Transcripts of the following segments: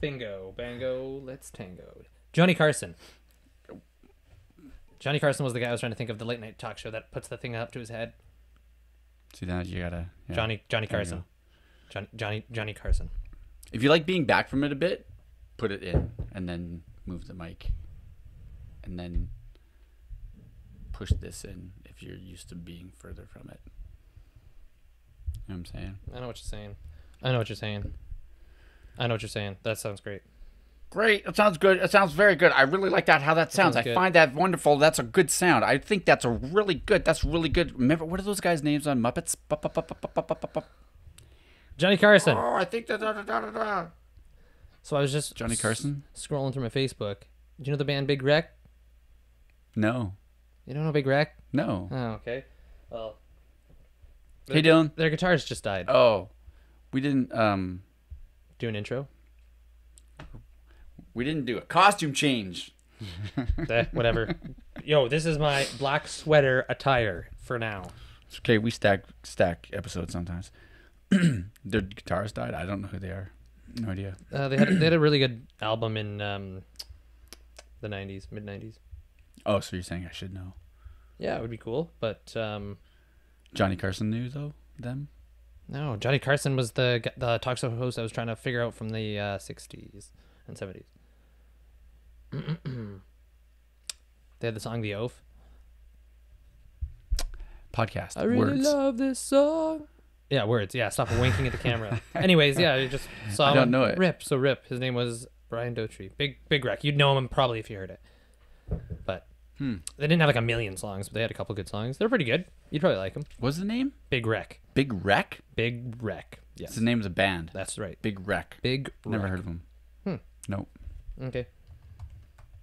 Bingo, bango, let's tango. Johnny Carson. Johnny Carson was the guy I was trying to think of, the late night talk show that puts the thing up to his head. See, now you gotta... Yeah, Johnny Carson. Johnny Carson. If you like being back from it a bit, put it in and then move the mic. And then push this in if you're used to being further from it. You know what I'm saying? I know what you're saying. I know what you're saying. I know what you're saying. That sounds great. Great. It sounds good. It sounds very good. I really like that, how that sounds. I find that wonderful. That's a good sound. I think that's a really good. That's really good. Remember, what are those guys' names on Muppets? Johnny Carson. Oh, I think that. So I was just Johnny Carson? Scrolling through my Facebook. Do you know the band Big Wreck? No. You don't know Big Wreck? No. Oh, okay. Well. Hey, Dylan. Their guitarist just died. Oh. We didn't, do an intro? We didn't do a costume change. Whatever. Yo, this is my black sweater attire for now. It's okay, we stack episodes sometimes. Their guitarist died. I don't know who they are. No idea. They had a really good album in the 90s, mid 90s. Oh, so you're saying I should know? Yeah, it would be cool, but Johnny Carson knew though them. No, Johnny Carson was the talk show host I was trying to figure out from the 60s and 70s. They had the song "The Oath." Podcast. I really love this song. Yeah, words. Yeah, stop winking at the camera. Anyways, yeah, you just saw him. I don't know it. Rip. His name was Brian Dotree. Big Wreck. You'd know him probably if you heard it. But they didn't have like a million songs, but they had a couple good songs. They're pretty good. You'd probably like them. What's the name? Big Wreck. Big Wreck? Big Wreck. Yes. It's the name of the band. That's right. Big Wreck. Big Wreck. Never heard of them. Nope. Okay.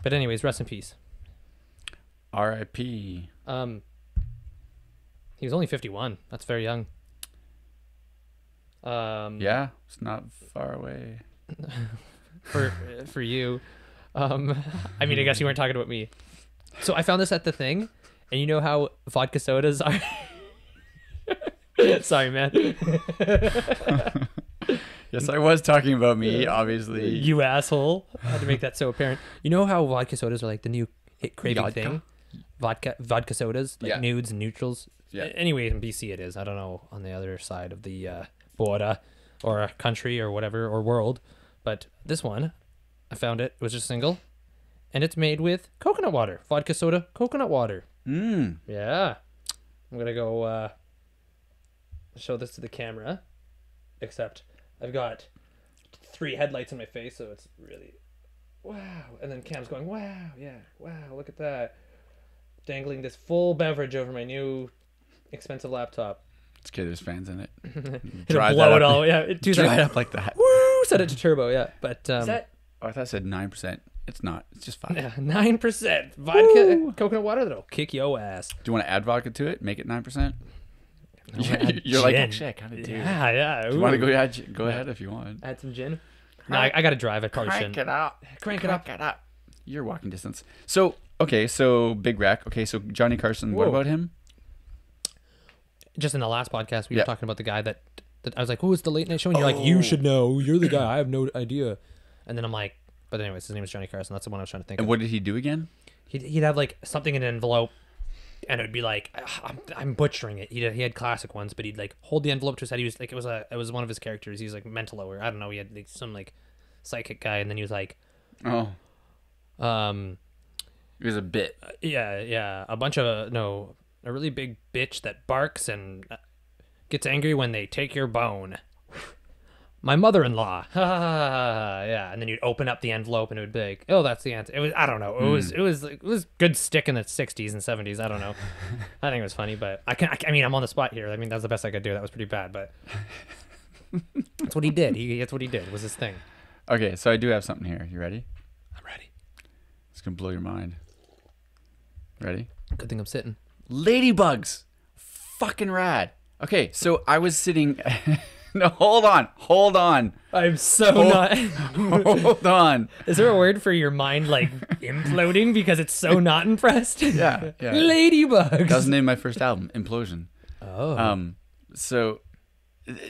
But anyways, rest in peace. R.I.P. He was only 51. That's very young. Yeah, it's not far away. for you. I mean, I guess you weren't talking about me. So I found this at the thing, and you know how vodka sodas are. Sorry, man. Yes, I was talking about me, obviously. You asshole. I had to make that so apparent. You know how vodka sodas are like the new hit craving thing? Vodka sodas, like nudes and neutrals. Yeah. Anyway, in BC it is. I don't know on the other side of the border or a country or whatever or world. But this one, I found it. It was just single. And it's made with coconut water. Vodka soda, coconut water. Yeah. I'm going to go show this to the camera. Except I've got 3 headlights in my face, so it's really... Wow. And then Cam's going, wow, yeah, wow, look at that. Dangling this full beverage over my new expensive laptop. It's okay, there's fans in it. It'll blow it all. Yeah, dry it up like that. Woo! Set it to turbo, yeah. But is that... Oh, I thought it said 9%. It's not. It's just 5. Yeah, 9%. Vodka, coconut water, that'll kick your ass. Do you want to add vodka to it? Make it 9%? You're like, actually, I kind of do. Yeah. Do you want to go ahead if you want? Add some gin? No, I got to drive. I probably shouldn't. Crank it up. You're walking distance. So, okay, so Big Wreck. Okay, so Johnny Carson, what about him? Just in the last podcast, we were talking about the guy that I was like, oh, it's the late night show. And you're like, you should know. You're the guy. I have no idea. And then I'm like, but anyways, his name is Johnny Carson. That's the one I was trying to think of. And what did he do again? He'd have like something in an envelope. And it would be like, I'm butchering it. He had classic ones, but he'd like hold the envelope to his head. He was like, it was one of his characters. He was like Mentalo, or I don't know. He had like some like psychic guy, and then he was like, it was a bit. Yeah, a really big bitch that barks and gets angry when they take your bone. My mother-in-law. Yeah, and then you'd open up the envelope and it would be like, oh, that's the answer. It was, I don't know. It was good stick in the 60s and 70s. I don't know. I think it was funny, but I mean, I'm on the spot here. I mean, that's the best I could do. That was pretty bad, but that's what he did. That's what he did. It was his thing. Okay, so I do have something here. You ready? I'm ready. It's going to blow your mind. Ready? Good thing I'm sitting. Ladybugs. Fucking rad. Okay, so I was sitting... No, hold on. I'm so not... Hold on. Is there a word for your mind, like, imploding because it's so not impressed? Yeah. Ladybugs. That was the name of my first album, Implosion. Oh. So,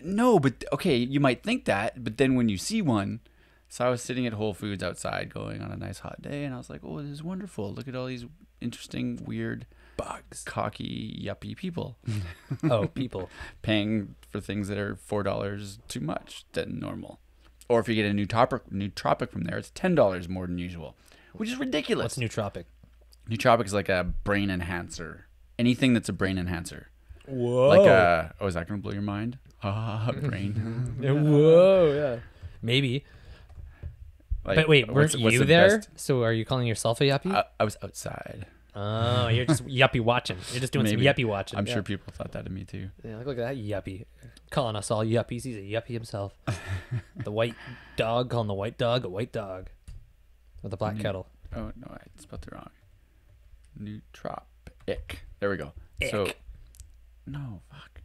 no, but, okay, you might think that, but then when you see one, So I was sitting at Whole Foods outside going on a nice hot day, and I was like, oh, this is wonderful. Look at all these interesting, weird, Bugs. cocky, yuppie people Oh, people. paying for things that are $4 too much than normal. Or if you get a nootropic from there, it's $10 more than usual, which is ridiculous. What's nootropic? Nootropic is like a brain enhancer. Anything that's a brain enhancer. Whoa. Like a, oh, is that going to blow your mind? Brain. Whoa, yeah. Maybe. Like, But wait, weren't what's you the there? best? So are you calling yourself a yuppie? I was outside. Oh, you're just yuppie watching. You're just doing Maybe. some yuppie watching. I'm yeah. sure people thought that of me too. Yeah, look at that yuppie. Calling us all yuppies. He's a yuppie himself. The white dog calling the white dog a white dog. With a black kettle. Oh, no, I spelled it wrong. Nootropic. There we go. Ick. So, no, fuck.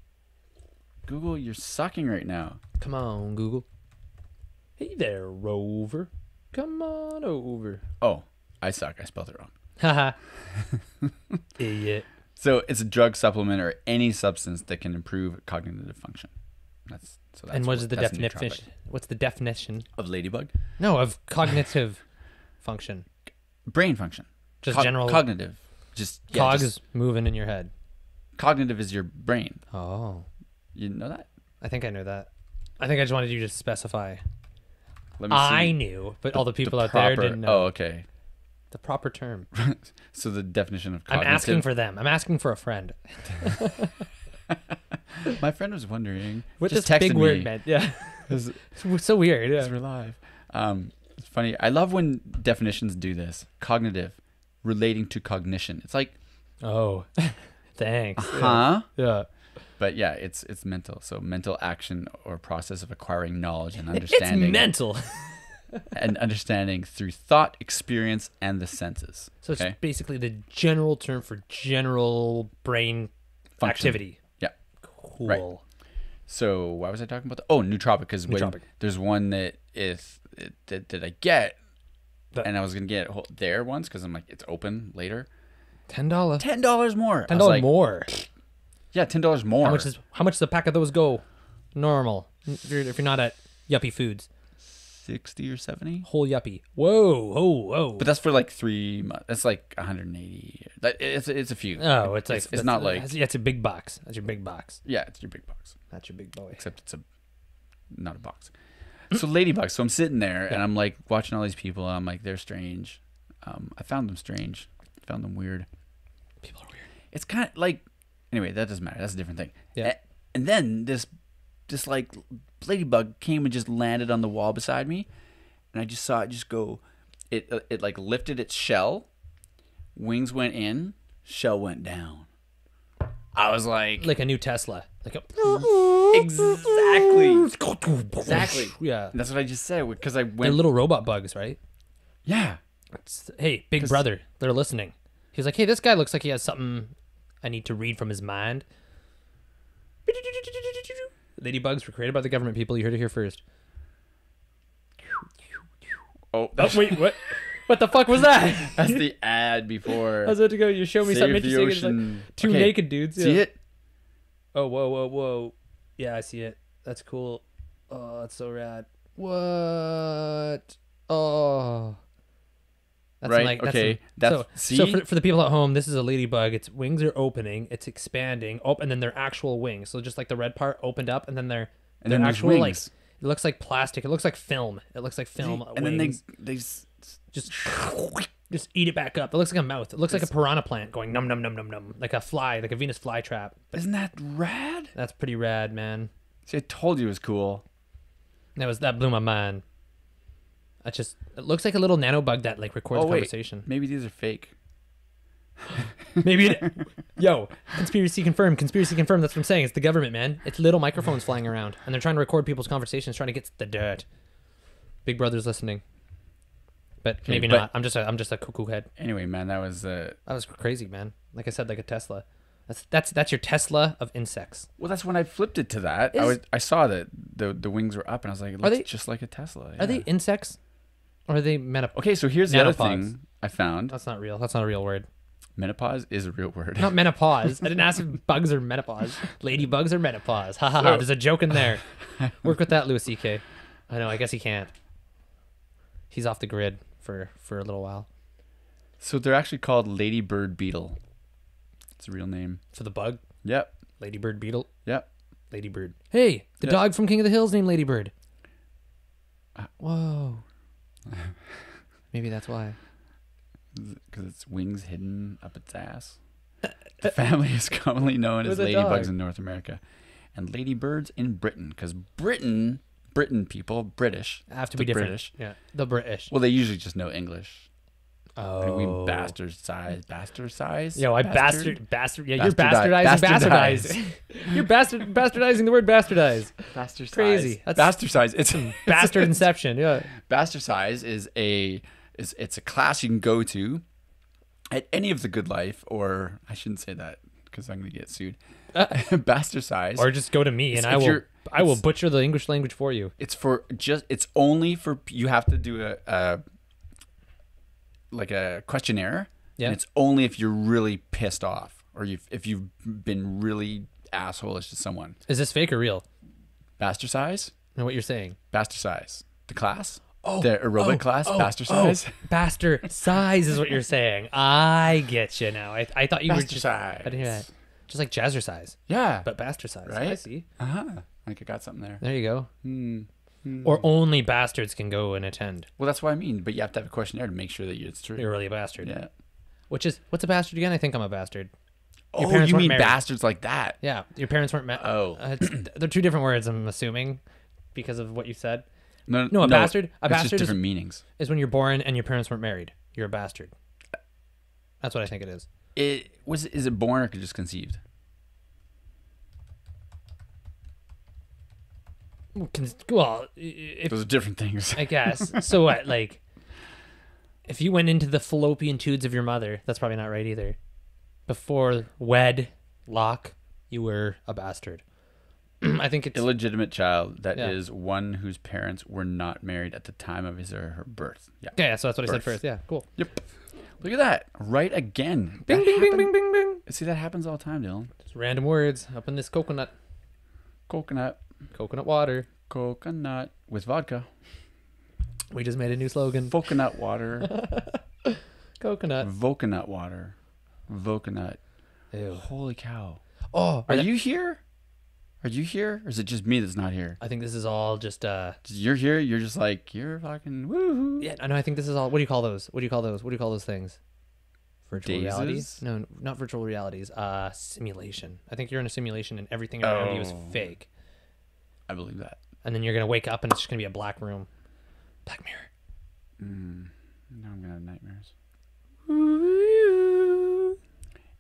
Google, you're sucking right now. Come on, Google. Hey there, Rover. Come on over. Oh, I suck. I spelled it wrong. Haha. Idiot. So it's a drug supplement or any substance that can improve cognitive function. That's And what is the that's definition? nootropic. What's the definition? Of ladybug? No, of cognitive function. Brain function. Just general cognitive. Just cogs just moving in your head. cognitive is your brain. Oh, You know that? I think I knew that. I think I just wanted you to specify. Let me see. I knew, but all the people out there didn't know. Oh, okay. The proper term. So the definition of I'm cognitive. asking for them. I'm asking for a friend. My friend was wondering. What just this texted big me. word meant. Yeah. It's It's so weird. Yeah. we're live. It's funny. I love when definitions do this. Cognitive, relating to cognition. It's like, Oh, thanks. huh? Yeah. But yeah, it's mental. So mental action or process of acquiring knowledge and understanding. It's mental. And understanding through thought, experience, and the senses. So it's Okay? basically the general term for general brain Function. activity. Yeah. Cool. Right. So why was I talking about that? Oh, nootropic. Because Nootropic. there's one that that I get, That- and I was gonna get it there once because I'm like, it's open later. $10. $10 more. $10 like, more. Yeah, $10 more. How much does a pack of those go? Normal. If you're not at Yuppie Foods. 60 or 70. Whole yuppie. Whoa. But that's for like 3 months. That's like 180. It's a few. Oh, it's like it's not like it's a big box. That's your big box. yeah, it's your big box. That's your big boy. Except it's not a box. So ladybugs. So I'm sitting there and I'm like watching all these people. And I'm like, they're strange. I found them strange. I found them weird. People are weird. It's kind of like anyway. That doesn't matter. That's a different thing. Yeah. And then this like ladybug came and just landed on the wall beside me, and I just saw it just go. It like lifted its shell, wings went in, shell went down. I was like Like a new Tesla. Like a exactly. Yeah. That's what I just said because I They're went. little robot bugs, right? Yeah. Hey, big 'Cause- brother, they're listening. He's like, hey, this guy looks like he has something I need to read from his mind. Ladybugs were created by the government, people. You heard it here first. Oh, Oh, wait, what? What the fuck was that? that's the ad before. I was about to go, you show me Save something the interesting. It's like ocean. two Okay, naked dudes. See yeah. it? Oh, whoa. Yeah, I see it. That's cool. Oh, that's so rad. What? Oh. That's Right, okay. So see? for the people at home, this is a ladybug. Its wings are opening. It's expanding. Oh, and then their actual wings. So just like the red part opened up, and then their then there's actual like wings. it looks like plastic. It looks like film. It looks like film. And then wings. they just eat it back up. It looks like a mouth. It looks like a piranha plant going num num num num num, like a fly, like a Venus flytrap. isn't that rad? That's pretty rad, man. See, I told you it was cool. That blew my mind. It looks like a little nanobug that like records conversation. Maybe these are fake. Maybe yo, conspiracy confirmed. That's what I'm saying. It's the government, man. It's little microphones flying around, and they're trying to record people's conversations, trying to get the dirt. Big Brother's listening, but maybe not. I'm just a cuckoo head. Anyway, man, that was That was crazy, man. Like I said, like a Tesla. That's your Tesla of insects. well. That's when I flipped it to that. I saw that the wings were up, and I was like, it looks just like a Tesla. Are they insects, or are they menopause? Okay, so here's the other Menopause. thing I found. That's not real. That's not a real word. Menopause is a real word. Not menopause. I didn't ask if bugs are menopause. Ladybugs are menopause. Ha ha ha. There's a joke in there. Work with that, Louis C.K. I know. I guess he can't. he's off the grid for a little while. So they're actually called Ladybird Beetle. It's a real name. For the bug, Yep. Ladybird Beetle, Yep. Ladybird. Hey, the Yep. dog from King of the Hills named Ladybird. Whoa. Maybe that's why. Because its wings hidden up its ass. The family is commonly known as With a ladybugs dog. in North America, and ladybirds in Britain. Because Britain people, British, Have to the be different. British. Yeah, the British. Well, they usually just know English. Oh, We Baster-Size. Yo, bastard. Yeah, you're Bastardize. bastardizing. You're bastardizing the word bastardize. Baster-Size. Crazy. That's Baster-Size. It's bastard inception. Yeah. Baster-Size is it's a class you can go to at any of the Good Life, or I shouldn't say that because I'm going to get sued. Baster-Size. Or just go to me and If I will butcher the English language for you. It's only for, you have to do a questionnaire. Yeah. And it's only if you're really pissed off or if you've been really assholish to someone. Is this fake or real? Baster-Size? Know what you're saying? Baster-Size. The class? The aerobic class? Baster-Size? Baster-Size is what you're saying. I get you now. I thought you were just... Baster-Size. I didn't hear that. Just like Jazzercise, Yeah. but Baster-Size. Right? I see. Uh-huh. Like I got something there. There you go. Hmm. Or only bastards can go and attend. Well, that's what I mean. But you have to have a questionnaire to make sure that it's true. You're really a bastard. Yeah. What's a bastard again? I think I'm a bastard. Your Oh, parents you weren't mean married. bastards like that? Yeah, your parents weren't married. Oh. They're two different words, I'm assuming, because of what you said. No, No, a bastard. A It's bastard just different meanings. is when you're born and your parents weren't married. You're a bastard. That's what I think it is. Is it born or just conceived? Well, if, Those are different things. I guess. So what? Like, if you went into the fallopian tubes of your mother, that's probably not right either. Before wedlock, you were a bastard. I think it's Illegitimate child that Yeah. is one whose parents were not married at the time of his or her birth. Yeah. yeah. So that's what I said Birth. first. Yeah, cool. Yep. Look at that. Right again. Bing, That bing, bing, happen- bing, bing, bing. See, that happens all the time, Dylan. Just random words up in this coconut water. Coconut with vodka. We just made a new slogan. Coconut water. Coconut. Coconut water. Coconut. Ew. Holy cow. Oh, Are you here? Are you here? Or is it just me that's not here? I think this is all just You're here. You're just like, you're fucking woohoo. yeah, I know. I think this is all. What do you call those? What do you call those things? Virtual reality? Dazes? No, not virtual realities. Simulation. I think you're in a simulation and everything around you is Oh. fake. I believe that. And then you're gonna wake up and it's just gonna be a black room. Black Mirror. Now I'm gonna have nightmares.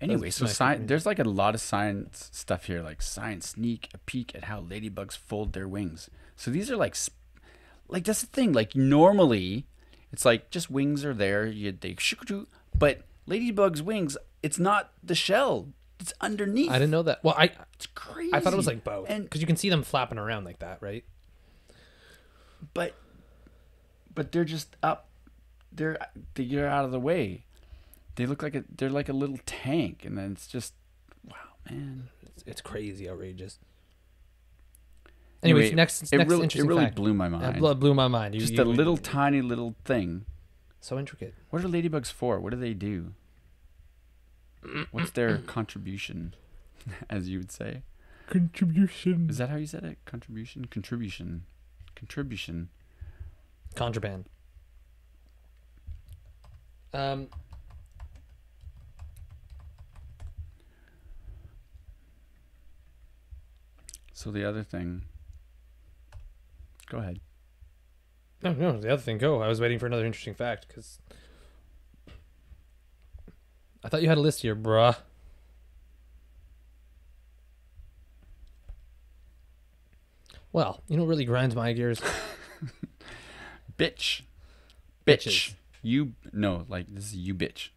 Anyway, That's so my- there's like a lot of science stuff here, like science sneak a peek at how ladybugs fold their wings. So these are like that's the thing. Like normally, it's like just wings are there. But ladybugs' wings, it's not the shell. It's underneath. I didn't know that. Well, It's crazy. I thought it was like both, And because you can see them flapping around like that, right? but they're just up. They get out of the way. They look like they're like a little tank, and then it's just wow, man. It's crazy, outrageous. Anyways, Anyway, next it really interesting fact. blew my mind. That blew my mind. Just a little tiny little thing. so intricate. What are ladybugs for? What do they do? What's their contribution, as you would say? Contribution. Is that how you said it? Contribution. Contraband. So the other thing. Go ahead. No, the other thing. Go. I was waiting for another interesting fact because I thought you had a list here, bruh. Well, you know what really grinds my gears? Bitch. Bitches. You this is you bitch.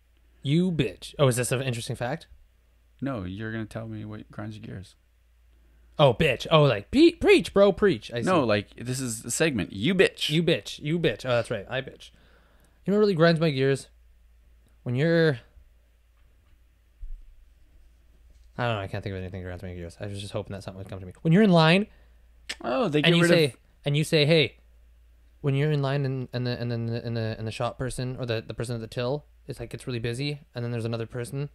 You bitch. Oh, is this an interesting fact? No, you're gonna tell me what grinds your gears. Oh, bitch. Oh, like preach, bro, preach. I see. No, like this is the segment. You bitch. You bitch. You bitch. Oh, that's right. I bitch. You know what really grinds my gears? When you're... I don't know. I can't think of anything that grinds my gears. I was just hoping that something would come to me. When you're in line Oh, they get and you rid say, of. and you say, hey, when you're in line and the shop person or the person at the till is like gets really busy, and then there's another person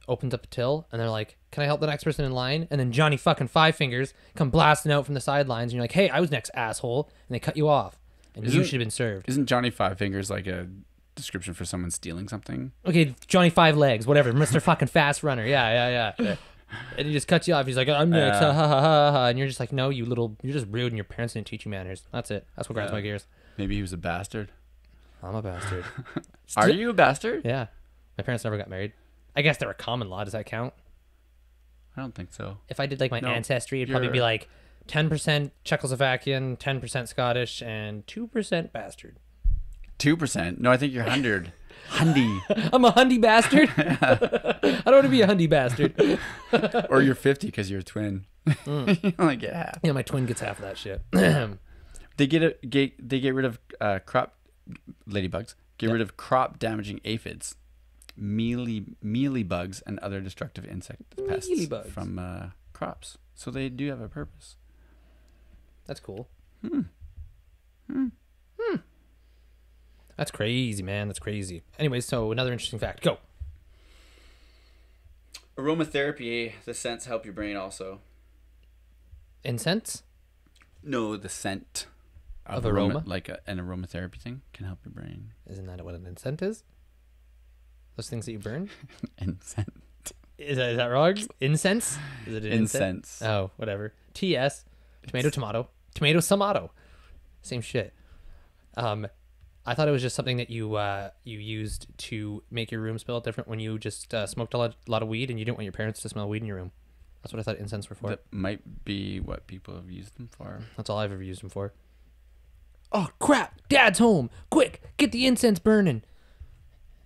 opens up a till and they're like, "Can I help the next person in line?" And then Johnny fucking Five Fingers come blasting out from the sidelines, and you're like, "Hey, I was next, asshole!" And they cut you off, and you should have been served. Isn't Johnny Five Fingers like a description for someone stealing something? Okay, Johnny Five Legs, whatever, Mr. fucking Fast Runner, yeah. And he just cuts you off. He's like, "I'm next," ha ha ha ha, and you're just like, "No, you're just rude, and your parents didn't teach you manners." That's it. That's what grinds my gears. Maybe he was a bastard. I'm a bastard. Are you a bastard? Yeah, my parents never got married. I guess they're a common law. Does that count? I don't think so. If I did like my ancestry, it'd probably be like 10% Czechoslovakian, 10% Scottish, and 2% bastard. 2%? No, I think you're 100. Hundy. I'm a hundy bastard. I don't want to be a hundy bastard. Or you're 50 because you're a twin. You only get half. Yeah, my twin gets half of that shit. They get rid of crop ladybugs. Get rid of crop damaging aphids, mealy bugs, and other destructive insect pests from crops. So they do have a purpose. That's cool. That's crazy, man. That's crazy. Anyways, so another interesting fact. Go. Aromatherapy, the scents help your brain also. Incense? No, the scent of aroma? Like an aromatherapy thing can help your brain. Isn't that what an incense is? Those things that you burn? Incense. Is that wrong? Incense? Is it an incense? Oh, whatever. TS. Tomato. Same shit. I thought it was just something that you used to make your room smell different when you just smoked a lot of weed and you didn't want your parents to smell weed in your room. That's what I thought incense were for. That might be what people have used them for. That's all I've ever used them for. Oh, crap. Dad's home. Quick, get the incense burning.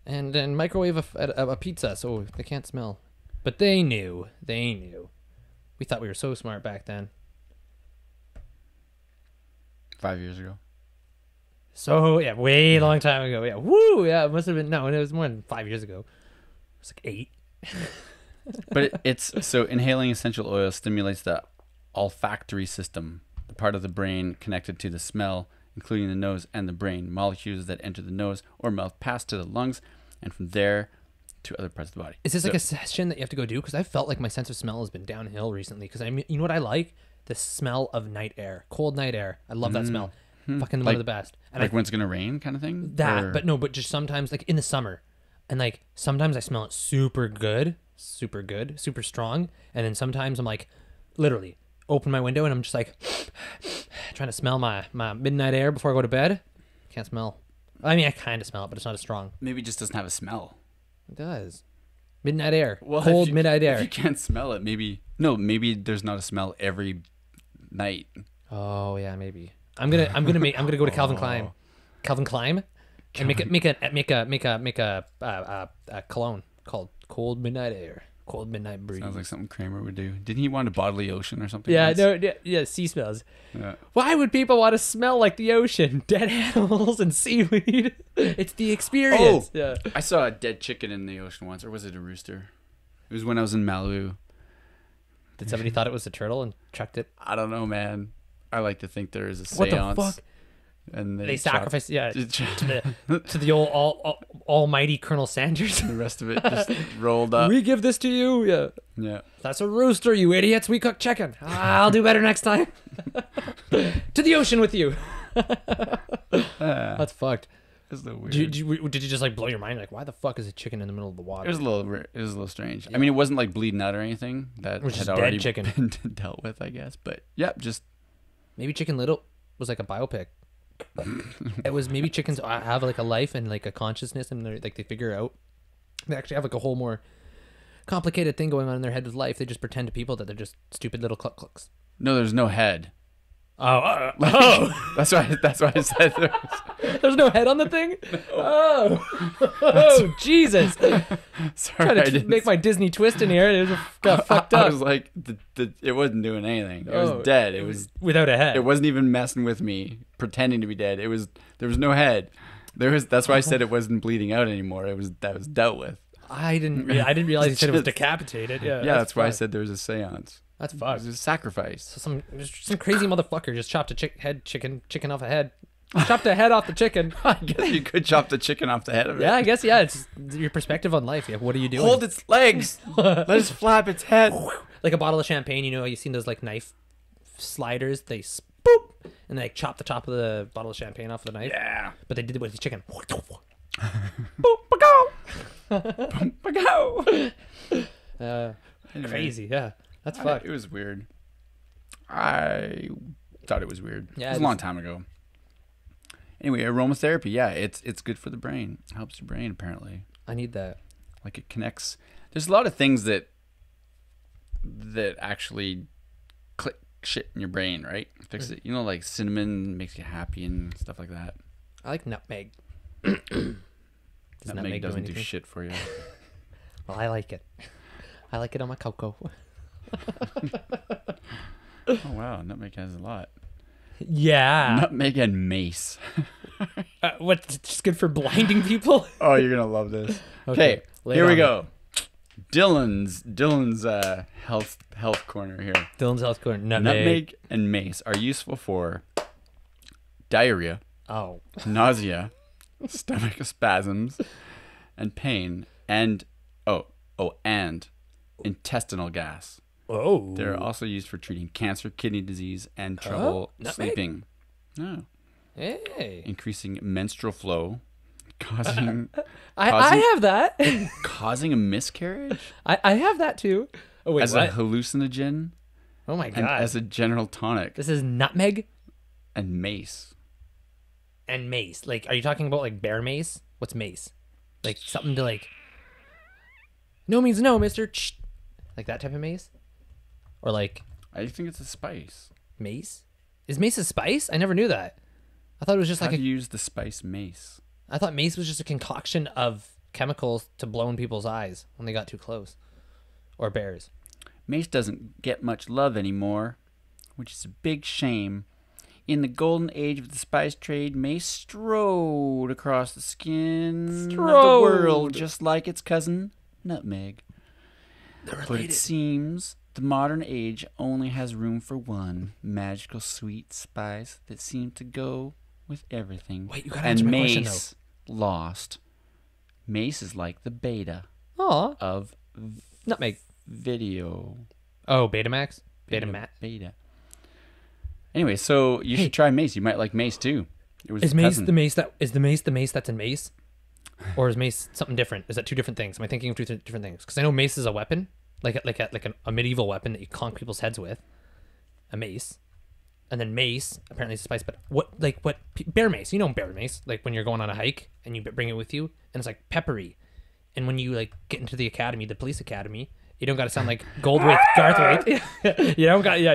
And then microwave a pizza so they can't smell. But they knew. We thought we were so smart back then. 5 years ago. So, yeah, way long time ago. Yeah, woo, yeah, it must have been, no, it was more than 5 years ago. It was like 8. But it's, so inhaling essential oil stimulates the olfactory system, the part of the brain connected to the smell, including the nose and the brain. Molecules that enter the nose or mouth pass to the lungs, and from there to other parts of the body. Is this like a session that you have to go do? Because I felt like my sense of smell has been downhill recently. Because you know what I like? The smell of night air, cold night air. I love that smell. Fucking one of the best. And like when it's gonna rain, kind of thing. But just sometimes, like in the summer, and like sometimes I smell it super good, super strong, and then sometimes I'm like, literally open my window and I'm just like trying to smell my midnight air before I go to bed. Can't smell. I mean, I kind of smell it, but it's not as strong. Maybe it just doesn't have a smell. It does. Midnight air. Well, cold midnight air. If you can't smell it, maybe there's not a smell every night. Oh yeah, maybe. I'm gonna go to Calvin Klein, and make a cologne called Cold Midnight Air, Cold Midnight Breeze. Sounds like something Kramer would do. Didn't he want a bodily ocean or something? Yeah, once? sea smells. Yeah. Why would people want to smell like the ocean? Dead animals and seaweed. It's the experience. Oh, yeah. I saw a dead chicken in the ocean once, or was it a rooster? It was when I was in Malibu. Did somebody thought it was a turtle and chucked it? I don't know, man. I like to think there is a What seance. the fuck? And they sacrifice, to the old almighty Colonel Sanders. The rest of it just rolled up. We give this to you, Yeah. That's a rooster, you idiots. We cook chicken. I'll do better next time. To the ocean with you. That's fucked. It's a little weird. Did you just like blow your mind? Like, why the fuck is a chicken in the middle of the water? It was a little strange. Yeah. I mean, it wasn't like bleeding out or anything. That was had just already dead chicken. been dealt with, I guess. But yeah, just maybe Chicken Little was like a biopic. It was maybe chickens have like a life and like a consciousness, and they figure out they actually have like a whole more complicated thing going on in their head with life. They just pretend to people that they're just stupid little clucks. No, there's no head. Oh. That's why I said there's no head on the thing. No. Oh, Jesus! Sorry, trying to make my Disney twist in here. It got fucked up. I was like, it wasn't doing anything. It was dead. It was without a head. It wasn't even messing with me, pretending to be dead. There was no head. That's why I said it wasn't bleeding out anymore. That was dealt with. I didn't realize you said it was decapitated. Yeah, that's why I said there was a seance. That's fucked. It was a sacrifice. So some crazy motherfucker just chopped a chicken off a head. Chop the head off the chicken. I guess you could chop the chicken off the head of it. Yeah, I guess, yeah. It's your perspective on life. Yeah, what are you doing? Hold its legs. Let it flap its head. Like a bottle of champagne, you've seen those like knife sliders? They spoop and they like, chop the top of the bottle of champagne off with a knife. Yeah. But they did it with the chicken. Boop, ba-go. Anyway, Crazy, yeah. That's fucked. It was weird. I thought it was weird. Yeah, it was a long time ago. Anyway, aromatherapy, yeah, it's good for the brain. It helps your brain, apparently. I need that. Like it connects. There's a lot of things that actually click shit in your brain, right? Fix it. Like cinnamon makes you happy and stuff like that. I like nutmeg. Nutmeg doesn't do shit for you. Well, I like it. I like it on my cocoa. Oh wow, nutmeg has a lot. Yeah. Nutmeg and mace. What's just good for blinding people? Oh, you're gonna love this. Okay, here we go. Dylan's health corner here. Dylan's health corner. Nutmeg and mace are useful for diarrhea, nausea, stomach spasms, and pain, and and intestinal gas. Oh. They're also used for treating cancer, kidney disease, and trouble sleeping. Oh. Hey. Increasing menstrual flow, causing I have that. causing a miscarriage. I have that too. Oh wait, as what? a hallucinogen. Oh my And god. as a general tonic. This is nutmeg And mace. and mace. Like, are you talking about like bear mace? What's mace? Like something to like. No means no, mister. Like that type of mace? Or like I think it's a spice. mace? Is mace a spice? I never knew that. I thought it was just How like do you use the spice mace? I thought mace was just a concoction of chemicals to blow in people's eyes when they got too close. Or bears. Mace doesn't get much love anymore, which is a big shame. In the golden age of the spice trade, mace strode across the skin of the world just like its cousin, nutmeg. But it seems the modern age only has room for one magical sweet spice that seems to go with everything. Wait, you gotta answer my question, Mace lost. Mace is like the beta Aw. of Nutmeg. video. Oh, Betamax? Betamax. Beta. Anyway, so you should try mace. You might like mace too. It was Is mace cousin. the mace that's in mace? Or is mace something different? Is that two different things? Am I thinking of two different things? Because I know mace is a weapon, like a medieval weapon that you conk people's heads with. A mace. And then mace apparently is a spice, but bear mace? You know bear mace, like when you're going on a hike and you bring it with you, and it's like peppery. And when you like get into the academy, the police academy, you don't got to sound like Goldthwait, Garthwaite.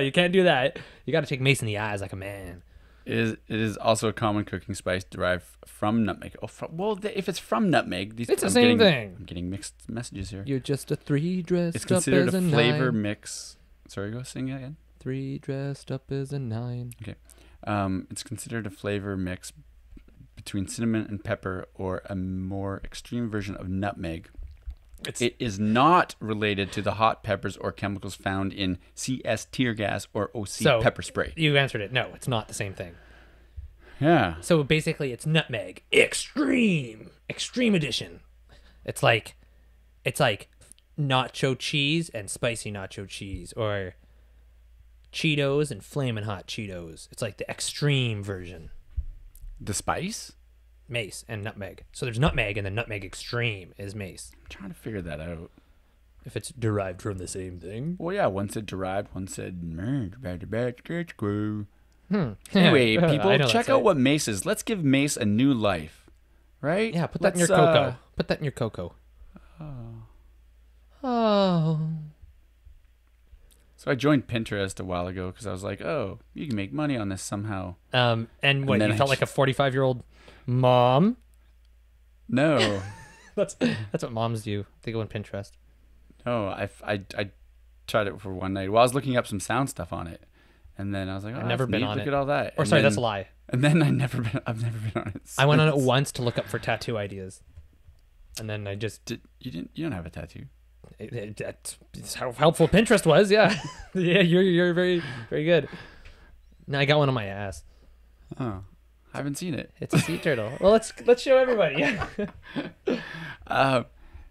You can't do that. You got to take mace in the eyes like a man. It is also a common cooking spice derived from nutmeg. If it's from nutmeg, It's the same thing. I'm getting mixed messages here. You're just a 3 dressed It's up considered as a a flavor 9. mix. Sorry, go sing it again. 3 dressed up as a 9. Okay. It's considered a flavor mix between cinnamon and pepper, or a more extreme version of nutmeg. It is not related to the hot peppers or chemicals found in CS tear gas or OC pepper spray. You answered it. No, it's not the same thing. Yeah. So basically, it's nutmeg extreme edition. It's like nacho cheese and spicy nacho cheese, or Cheetos and flamin' hot Cheetos. It's like the extreme version. The spice? Mace and nutmeg. So there's nutmeg, and then nutmeg extreme is mace. I'm trying to figure that out. If it's derived from the same thing. Well, yeah, one said derived, one said Anyway, people, check out what mace is. Let's give mace a new life, right? Yeah, put that in your cocoa. Put that in your cocoa. Oh. So I joined Pinterest a while ago because I was like, oh, you can make money on this somehow. And what, then you felt like a 45-year-old mom? No. That's what moms do. They go on Pinterest. No, I tried it for one night. Well, I was looking up some sound stuff on it, and then I was like, oh, I've never been on Look it. at all that. Or sorry, that's a lie. And then I've never been on it. I went on it once to look up for tattoo ideas, and then I just You don't have a tattoo. That's how helpful Pinterest was. Yeah, yeah, you're very very good. Now I got one on my ass. Oh, I haven't seen it. It's a sea turtle. Well, let's show everybody.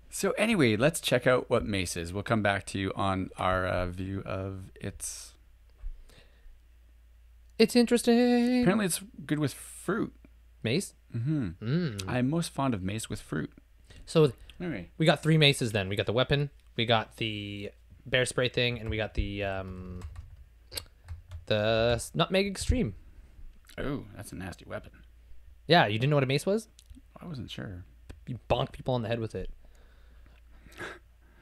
So anyway, let's check out what mace is. We'll come back to you on our view of its. It's interesting. Apparently, it's good with fruit. Mace? I'm most fond of mace with fruit. So Anyway, we got 3 maces then. We got the weapon, we got the bear spray thing, and we got the nutmeg extreme. oh, that's a nasty weapon. Yeah, you didn't know what a mace was? I wasn't sure. You bonk people on the head with it.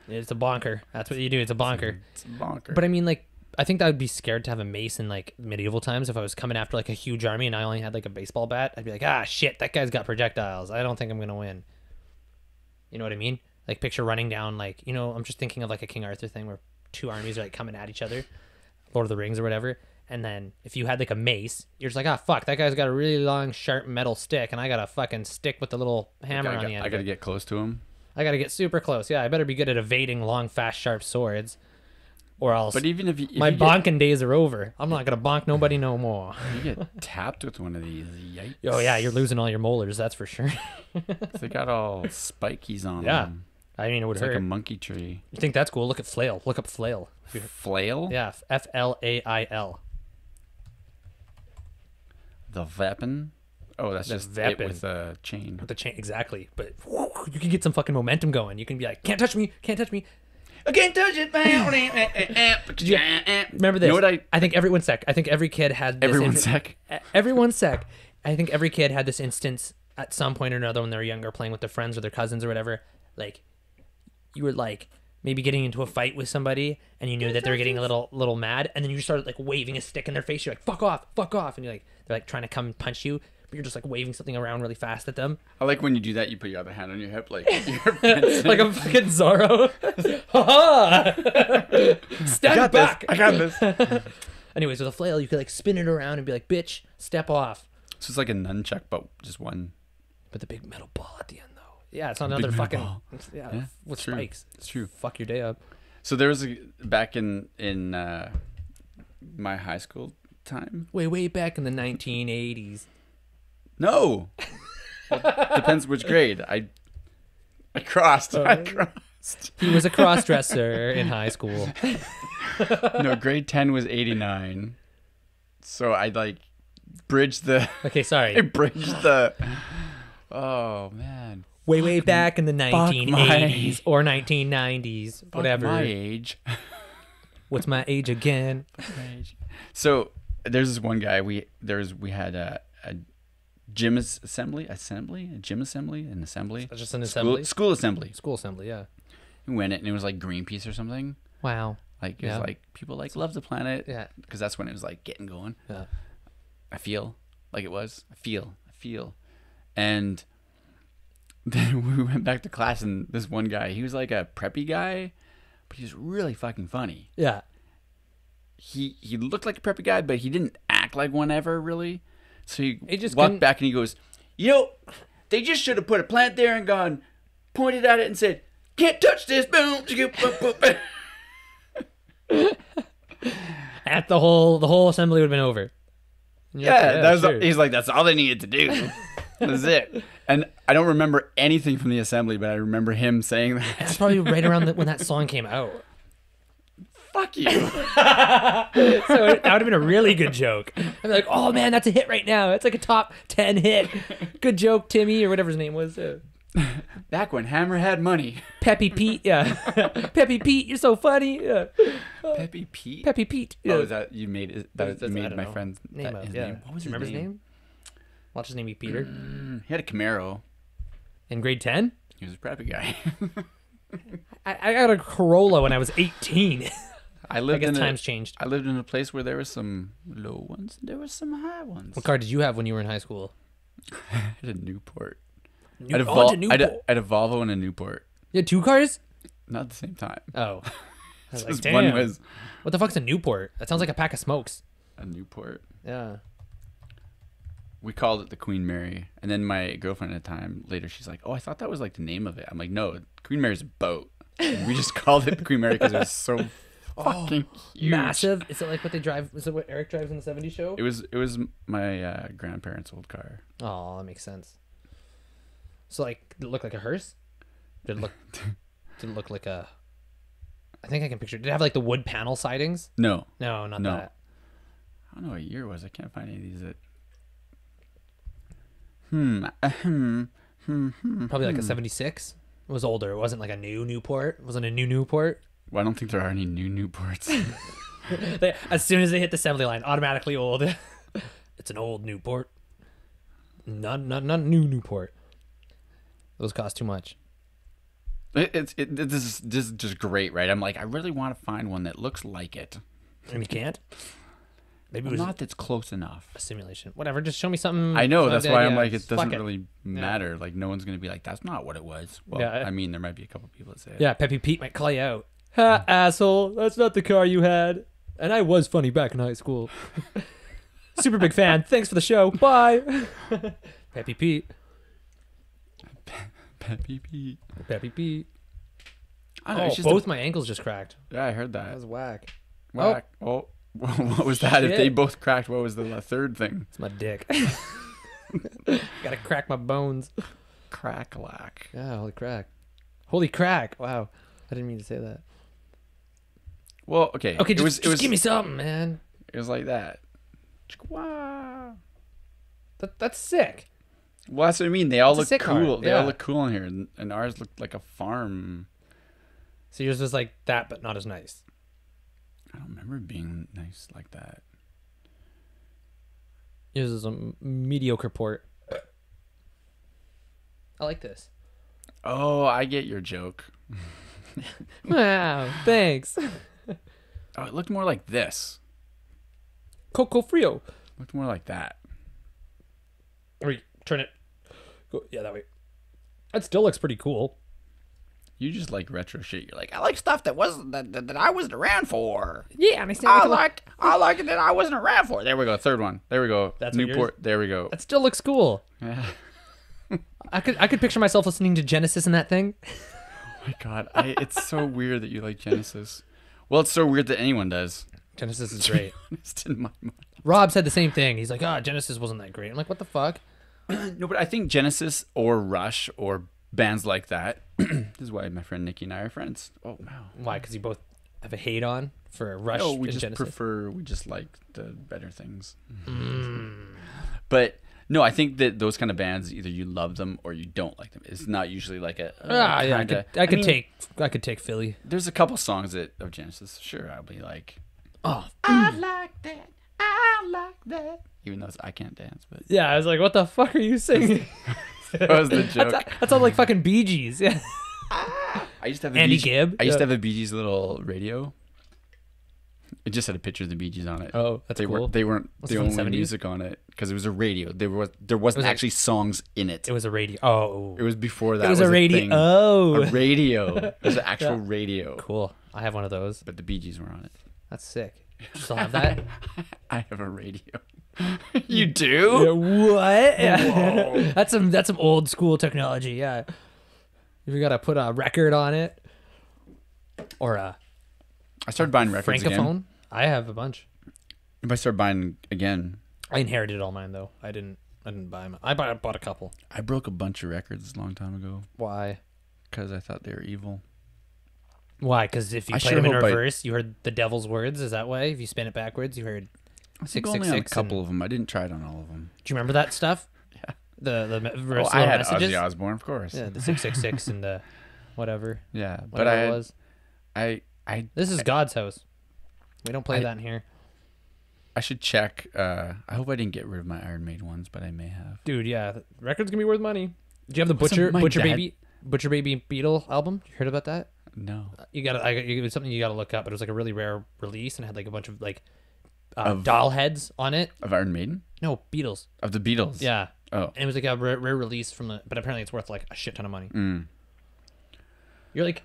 It's a bonker. That's what you do. It's a bonker. It's a bonker. But I mean, like, I think I would be scared to have a mace in like medieval times. If I was coming after like a huge army and I only had like a baseball bat, I'd be like, ah, shit, that guy's got projectiles. I don't think I'm gonna win. You know what I mean? Like, picture running down, like, you know, I'm just thinking of like a King Arthur thing where 2 armies are like coming at each other, Lord of the Rings or whatever. And then if you had like a mace, you're just like, ah, fuck, that guy's got a really long, sharp metal stick, and I got a fucking stick with the little hammer on the end. I gotta get close to him. I gotta get super close. Yeah, I better be good at evading long, fast, sharp swords, or else. But even if my bonking days are over. I'm not gonna bonk nobody no more. you get tapped with one of these, yikes! Oh yeah, you're losing all your molars. That's for sure. They got all spikies on Yeah. them. I mean, it would It's hurt. like a monkey tree. You think that's cool? Look at flail. Look up flail. Flail? Yeah, Flail. The weapon? Oh, that's The just it weapon. with a chain. With the chain, exactly. But you can get some fucking momentum going. You can be like, can't touch me, can't touch me. I can't touch it. Remember this? You know what I think every 1 sec. I think every kid had this. Every 1 sec. Every 1 sec. I think every kid had this instance at some point or another when they were younger, playing with their friends or their cousins or whatever. Like, you were like maybe getting into a fight with somebody, and you knew that they were getting a little mad, and then you started like waving a stick in their face. You're like, fuck off, and you're like, they're like trying to come and punch you, but you're just like waving something around really fast at them. I like when you do that. You put your other hand on your hip, like you're fencing. Like a fucking Zorro. Ha! Stand back. I got this. Anyways, with a flail, you could like spin it around and be like, bitch, step off. So it's like a nunchuck, but just one. But the big metal ball at the end, though. Yeah, it's not another fucking. Yeah, with true. spikes. It's true. Fuck your day up. So there was back in my high school time. Way back in the 1980s. No. Depends which grade. I crossed. I crossed. He was a cross-dresser in high school. No, grade 10 was 89. So I like bridged the. Okay, sorry. I bridged the. Oh man. Way back in the 1980s or 1990s, whatever. My age. What's my age again? So there's this one guy. We had a gym assembly, an assembly. Just an assembly. School assembly. School assembly, yeah. We went it, and it was like Greenpeace or something. Wow. Like it was like people like love the planet. Yeah. Because that's when it was like getting going. Yeah. I feel like it was. I feel. And then we went back to class, and this one guy, he was like a preppy guy, but he was really fucking funny. Yeah. He looked like a preppy guy, but he didn't act like one ever, really. So he just walked back, and he goes, they just should have put a plant there and gone, pointed at it and said, can't touch this, boom. At the whole assembly would have been over. Yeah, sure. He's like, that's all they needed to do. That's it. And I don't remember anything from the assembly, but I remember him saying that. That's probably right around when that song came out. Fuck you. So that would have been a really good joke. I'd be like, oh man, that's a hit right now. It's like a top 10 hit. Good joke, Timmy, or whatever his name was. Back when Hammer had money. Peppy Pete, yeah. Peppy Pete, you're so funny. Yeah. Peppy Pete? Peppy Pete. Yeah. Oh, is that you made it? That you made my friend's name. His Yeah. name. What was his name? Remember his name? Watch his name be Peter. He had a Camaro. In grade 10? He was a preppy guy. I got a Corolla when I was 18. I guess times changed. I lived in a place where there were some low ones and there were some high ones. What car did you have when you were in high school? I had a Newport. I had a Volvo and a Newport. You had 2 cars? Not at the same time. Oh. I was like, Just damn. one was What the fuck's a Newport? That sounds like a pack of smokes. a Newport. Yeah. We called it the Queen Mary. And then my girlfriend at the time, later, she's like, oh, I thought that was like the name of it. I'm like, no, Queen Mary's a boat. And we just called it the Queen Mary because it was so fucking huge. Massive. Is it like what they drive? Is it what Eric drives in the '70s show? It was my grandparents' old car. Oh, that makes sense. So like, did it look like a hearse? Did it look like a? I think I can picture. Did it have like the wood panel sidings? No. No, not No. that. I don't know what year it was. I can't find any of these that. Probably like a '76. It was older. It wasn't like a new Newport. It wasn't a new Newport. Well, I don't think there are any new Newports. As soon as they hit the assembly line, automatically old. It's an old Newport. Not new Newport. Those cost too much. This is just great, right? I'm like, I really want to find one that looks like it. And you can't? Maybe it Well, was not that's close enough. a simulation. Whatever, just show me something. I know, that's why I'm yeah, like, it doesn't fuck really matter. Like, no one's going to be like, that's not what it was. Well, Yeah. I mean, there might be a couple people that say it. Yeah, Peppy Pete might call you out. Ha, asshole. That's not the car you had. And I was funny back in high school. Super big fan. Thanks for the show. Bye. Peppy Pete. Peppy Pete. Peppy Pete. I don't know, Oh, it's just both my ankles just cracked. Yeah, I heard that. That was whack. Whack. Oh. What was that? If Shit. they both cracked, what was the third thing? It's my dick. Gotta crack my bones. Crack-lack. Yeah, holy crack. Holy crack. Wow. I didn't mean to say that. Well, okay. Okay, it was give me something, man. It was like that. Wow. That's sick. Well, that's what I mean. They all It's a look sick car, cool. They yeah. all look cool in here, and ours looked like a farm. So yours was like that, but not as nice. I don't remember it being nice like that. Yours is a mediocre port. I like this. Oh, I get your joke. Wow, thanks. Oh, it looked more like this. Coco Frio. It looked more like that. Or you turn it. Go, yeah, that way. That still looks pretty cool. You just like retro shit. You're like, I like stuff that wasn't that I wasn't around for. Yeah, and I like it that I wasn't around for. There we go. Third one. There we go. That's what Newport. There we go. That still looks cool. Yeah. I could picture myself listening to Genesis in that thing. Oh my god. It's so weird that you like Genesis. Well, it's so weird that anyone does. Genesis is great. It's in my mind. Rob said the same thing. He's like, Genesis wasn't that great. I'm like, what the fuck? No, but I think Genesis or Rush or bands like that. This is why my friend Nikki and I are friends. Oh wow. Why? Because you both have a hate on for Rush No, we and just Genesis? we just like the better things. But no, I think that those kind of bands, either you love them or you don't like them. It's not usually like a Yeah, I could mean, take Philly. There's a couple songs of Genesis. Sure, I'll be like, Oh, I like that. I like that. Even though I can't dance, but yeah. I was like, what the fuck are you singing? that was the joke. That's all like fucking Bee Gees. Yeah. I used to have Andy Gibb. I used to have a Bee Gees little radio. It just had a picture of the Bee Gees on it. Oh, that's cool. They weren't Was the it from the only 70s? music on it because it was a radio. There wasn't a- actually songs in it. It was a radio. Oh, It was before that. it was a radio. thing. Oh, A radio. It was an actual radio. cool. I have one of those. But the Bee Gees were on it. That's sick. You still have that? I have a radio. You do? What? Yeah. That's some old school technology. Yeah. You gotta put a record on it, or a I started buying records again. francophone. I have a bunch. If I start buying again, I inherited all mine though. I didn't buy them. I bought a couple. I broke a bunch of records a long time ago Why? because I thought they were evil. Why? Because if you I played sure them in hope I- reverse, you heard the devil's words. Is that why? If you spin it backwards, you heard. I think only on a 666 couple of them. I didn't try it on all of them. Do you remember that stuff? Yeah. The Oh, reverse I had messages. Ozzy Osbourne, of course. Yeah, the 666 and the whatever. Yeah, but Whatever it was. I This is God's house. We don't play I- that in here. I should check. I hope I didn't get rid of my Iron Maiden ones, but I may have. Dude, yeah, the record's gonna be worth money. Do you have the What's up, my Butcher Baby Beetle album? You heard about that? No. It was something you gotta look up. But it was like a really rare release and had like a bunch of like Of- doll heads on it. Of Iron Maiden? No, Beatles. Of the Beatles? Yeah, Oh. and it was like a rare release from the. But apparently, it's worth like a shit ton of money. Mm. You're like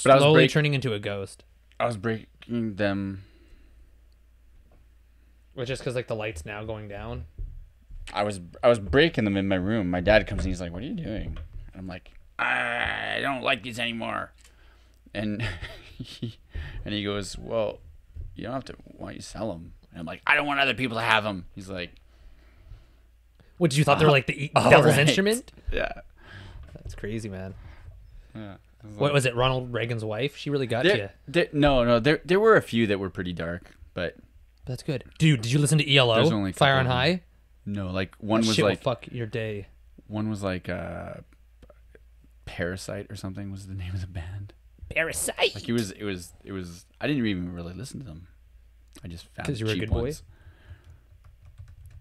But I was slowly turning into a ghost. I was breaking them. Which is because like the light's now going down. I was breaking them in my room. My dad comes in. He's like, "What are you doing?" And I'm like, "I don't like these anymore." And he goes, well, you don't have to. Why don't you sell them? And I'm like, I don't want other people to have them. He's like, what, you thought they were like the all devil's right. instrument? Yeah. That's crazy, man. Yeah. What was it? Ronald Reagan's wife? She really got you. No. There were a few that were pretty dark, but That's good, dude. Did you listen to There's ELO? only a Fire couple on of them. High. no, like one That was shit will like fuck your day. one was like Parasite or something was the name of the band. Parasite. Like it was. I didn't even really listen to them. I just found 'Cause you were a cheap good boy? ones.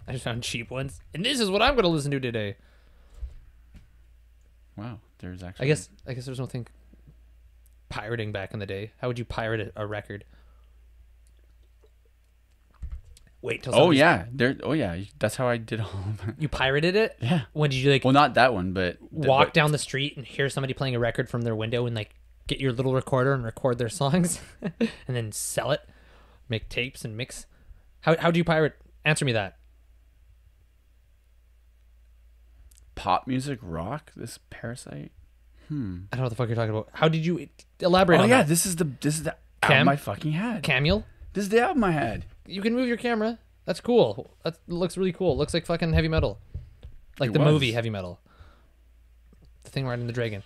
I just found cheap ones, and this is what I'm gonna listen to today. Wow, there's actually. I guess there's no thing pirating back in the day. How would you pirate a record? Wait till Oh somebody's- yeah, there. Oh yeah, that's how I did all of it. you pirated it. Yeah. When did you like Well, not that one, but walk down the street and hear somebody playing a record from their window and like get your little recorder and record their songs and then sell it, make tapes and mix? How do you pirate? Answer me that. pop music, rock. This Parasite. I don't know what the fuck you're talking about. How did you elaborate Oh on yeah, that? this is the Cam? album I fucking had. Camule? This is the album I had. You can move your camera. That's cool. That looks really cool. Looks like fucking heavy metal. Like It the was. movie Heavy Metal. The thing riding the dragon.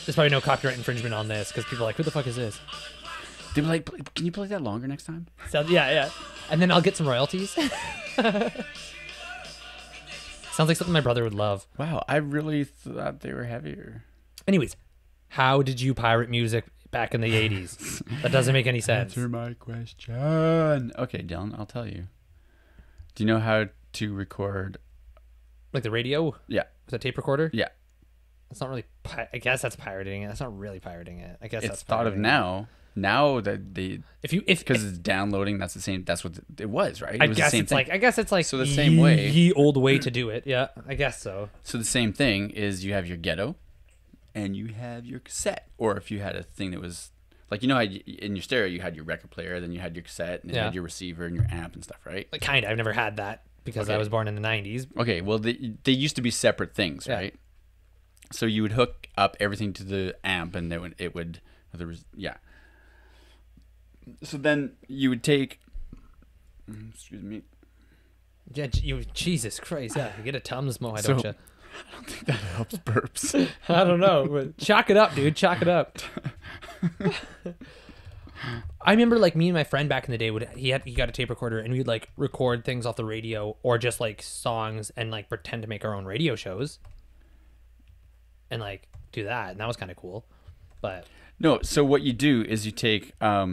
There's probably no copyright infringement on this because people are like, who the fuck is this? They were like, "Can you play that longer next time?" So, yeah. And then I'll get some royalties. Sounds like something my brother would love. Wow, I really thought they were heavier. Anyways, how did you pirate music back in the 80s? That doesn't make any sense. Answer my question. Okay, Dylan, I'll tell you. Do you know how to record? Like the radio Yeah, with a tape recorder? yeah. It's not really. I guess that's pirating it. That's not really pirating it. I guess It's that's thought of pirating it. now. Now that they, If because it's downloading, that's the same. That's what it was, right? It I was guess the same it's thing. like. I guess it's like. So the same way- Ye old way to do it. Yeah, I guess so. So the same thing is you have your ghetto, and you have your cassette. Or if you had a thing that was like, you know how in your stereo you had your record player, then you had your cassette, and you Yeah. had your receiver and your amp and stuff, right? Like kind of. I've never had that because I Okay. was born in the 90s. Okay, well they used to be separate things, Yeah. right? So you would hook up everything to the amp, and then it would there was yeah. So then you would take, excuse me, Yeah, Jesus Christ. Yeah, you get a Tums Mo, So- don't you? I don't think that helps burps. I don't know. But chalk it up, dude. Chalk it up. I remember like me and my friend back in the day he got a tape recorder and we'd like record things off the radio or just like songs and like pretend to make our own radio shows and like do that, and that was kind of cool. But No, so what you do is you take a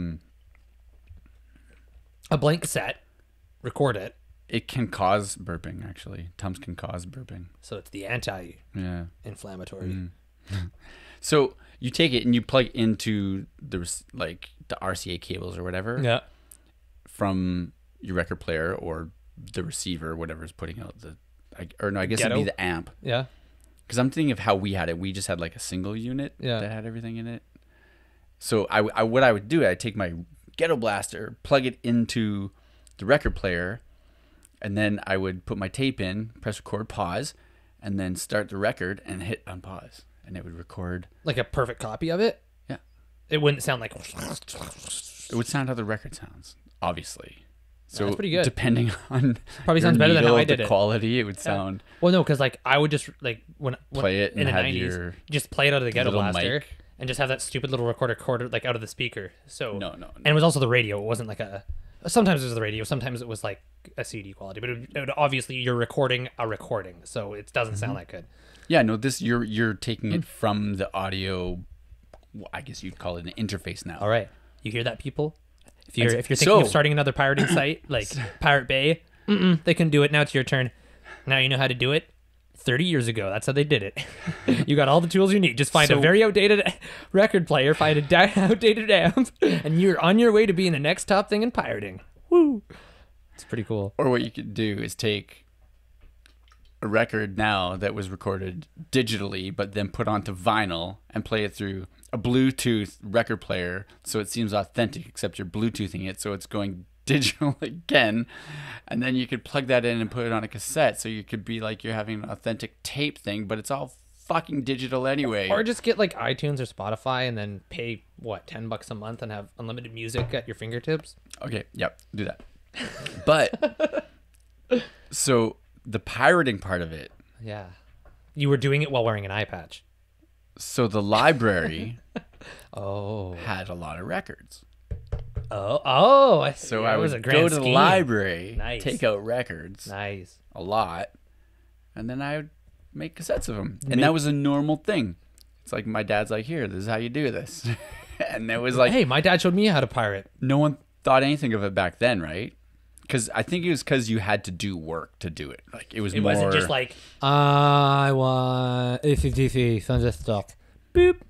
blank cassette, record it, it can cause burping actually. Tums can cause burping. so it's the anti-inflammatory. Yeah. So you take it and you plug into the RCA cables or whatever Yeah. from your record player or the receiver, whatever is putting out I guess Ghetto? it'd be the amp. Yeah. Because I'm thinking of how we had it. We just had like a single unit Yeah. that had everything in it. So what I would do, I'd take my ghetto blaster, plug it into the record player, and then I would put my tape in, press record, pause, and then start the record and hit unpause, and it would record. Like a perfect copy of it. Yeah. It wouldn't sound like. It would sound how the record sounds, obviously. So That's pretty good. depending on Probably your sounds better than how needle, I did the it. quality, it would sound. Well, no, because like I would just like when Play it in and the have 90s, your just play it out of the ghetto little blaster mic. and just have that stupid little recorder like out of the speaker. So No. and it was also the radio. It wasn't like a. Sometimes it was the radio. Sometimes it was like a CD quality. But it would obviously you're recording a recording, so it doesn't sound that good. Yeah, no, this you're taking it from the audio. I guess you'd call it an interface now. All right, you hear that, people? If you're And thinking so- of starting another pirating site like Pirate Bay, they couldn't do it. Now it's your turn. Now you know how to do it. 30 years ago, that's how they did it. You got all the tools you need. Just find a So- very outdated record player, find a outdated amp, and you're on your way to being the next top thing in pirating. Woo! It's pretty cool. Or what you could do is take a record now that was recorded digitally, but then put onto vinyl and play it through a Bluetooth record player, so it seems authentic. Except you're Bluetoothing it, so it's going digital again, and then you could plug that in and put it on a cassette, so you could be like you're having an authentic tape thing, but it's all fucking digital anyway. Or just get like iTunes or Spotify and then pay what, $10 a month and have unlimited music at your fingertips. Okay, yep, do that. But so the pirating part of it. Yeah. You were doing it while wearing an eye patch. So the library Oh. had a lot of records. Oh, I see. So That I was would a grand go to the scheme. library, Nice. take out records, Nice. a lot, and then I would make cassettes of them. And that was a normal thing. It's like my dad's like, here, this is how you do this. And it was like, Hey, my dad showed me how to pirate. no one thought anything of it back then, right? Because I think it was because you had to do work to do it. Like it was It more. wasn't just like, I want ACDC Thunderstruck. Boop.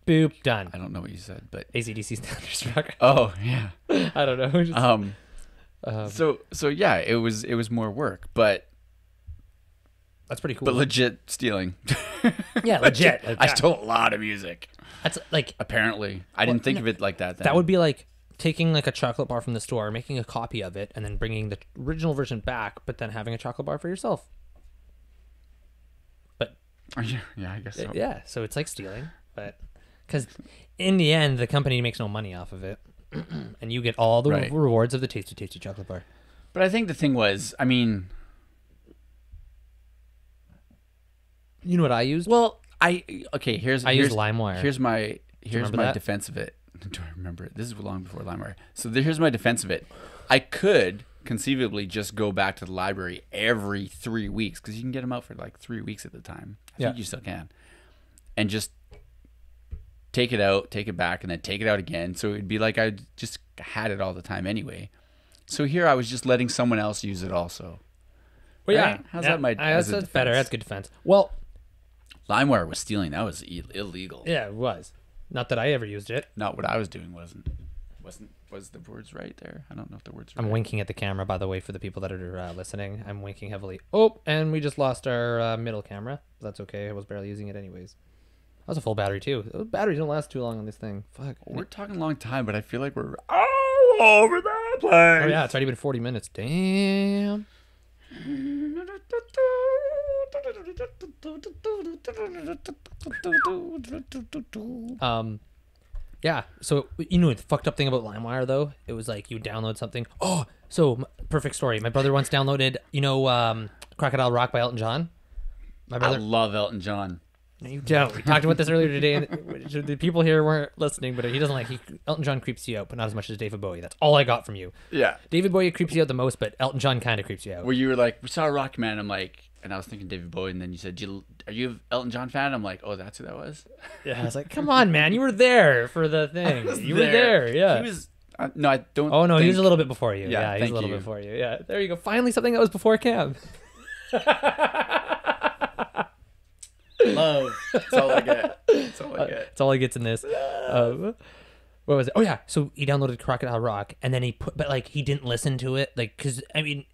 Boop. Done. I don't know what you said, but ACDC Thunderstruck. oh yeah. I don't know. Just, So yeah, it was more work, but that's pretty cool. but legit stealing. Yeah, legit. I stole a lot of music. That's like, Apparently, I didn't think of it like that. Then. that would be like taking like a chocolate bar from the store, making a copy of it, and then bringing the original version back, but then having a chocolate bar for yourself. But yeah, I guess so. yeah, so it's like stealing, but because in the end, the company makes no money off of it, and you get all the Right. rewards of the tasty chocolate bar. But I think the thing was, I mean, You know what I used? well, I used LimeWire. Here's my remember that? defense of it. Do I remember it? This is long before LimeWire. So here's my defense of it. I could conceivably just go back to the library every 3 weeks because you can get them out for like 3 weeks at the time. I think you still can, and just take it out, take it back, and then take it out again. So it'd be like I just had it all the time anyway. So here I was just letting someone else use it also. Well, yeah. Right? How's that my That's as a better. defense? That's good defense. Well, LimeWire was stealing. That was illegal. yeah, it was. Not that I ever used it. Not what I was doing wasn't. Was the words right there? I don't know if the words were I'm right. winking at the camera, by the way, for the people that are listening. I'm winking heavily. Oh, and we just lost our middle camera. That's okay. I was barely using it anyways. That was a full battery, too. Those batteries don't last too long on this thing. Fuck. We're talking a long time, but I feel like we're all over the place. Oh, yeah. It's already been 40 minutes. Damn. Yeah. So, you know, the fucked up thing about LimeWire, though, it was like you download something. Oh, so perfect story. My brother once downloaded, Crocodile Rock by Elton John. My I brother. love Elton John. No, you don't. We talked about this earlier today, and the people here weren't listening, but he doesn't like. Elton John creeps you out, but not as much as David Bowie. That's all I got from you. Yeah. David Bowie creeps you out the most, but Elton John kind of creeps you out. Where you were like, we saw Rock Man. I'm like, and I was thinking David Bowie, and then you said, are you an Elton John fan? I'm like, oh, that's who that was? Yeah, I was like, come on, man, you were there for the thing. You were there, yeah. He was, no, I don't Oh no, he was a think- little bit before you. Yeah, Yeah, he's thank a little you. bit before you. Yeah, there you go. Finally, something that was before Cam. Love. That's all I get. That's all I get. That's all he gets in this. What was it? Oh yeah, so he downloaded Crocodile Rock, and then he didn't listen to it, like, because I mean,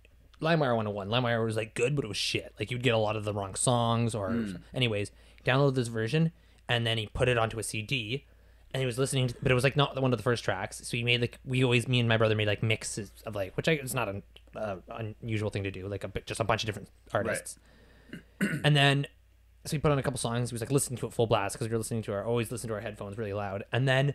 LimeWire 101. LimeWire was like good, but it was shit. Like you'd get a lot of the wrong songs, or anyways, he downloaded this version, and then he put it onto a CD, and he was listening, but it was like not one of the first tracks. So he made like me and my brother made like mixes of like, which it's not an unusual thing to do, like just a bunch of different artists, and then. So he put on a couple songs. He was like listening to it full blast because we were always listening to our headphones really loud. And then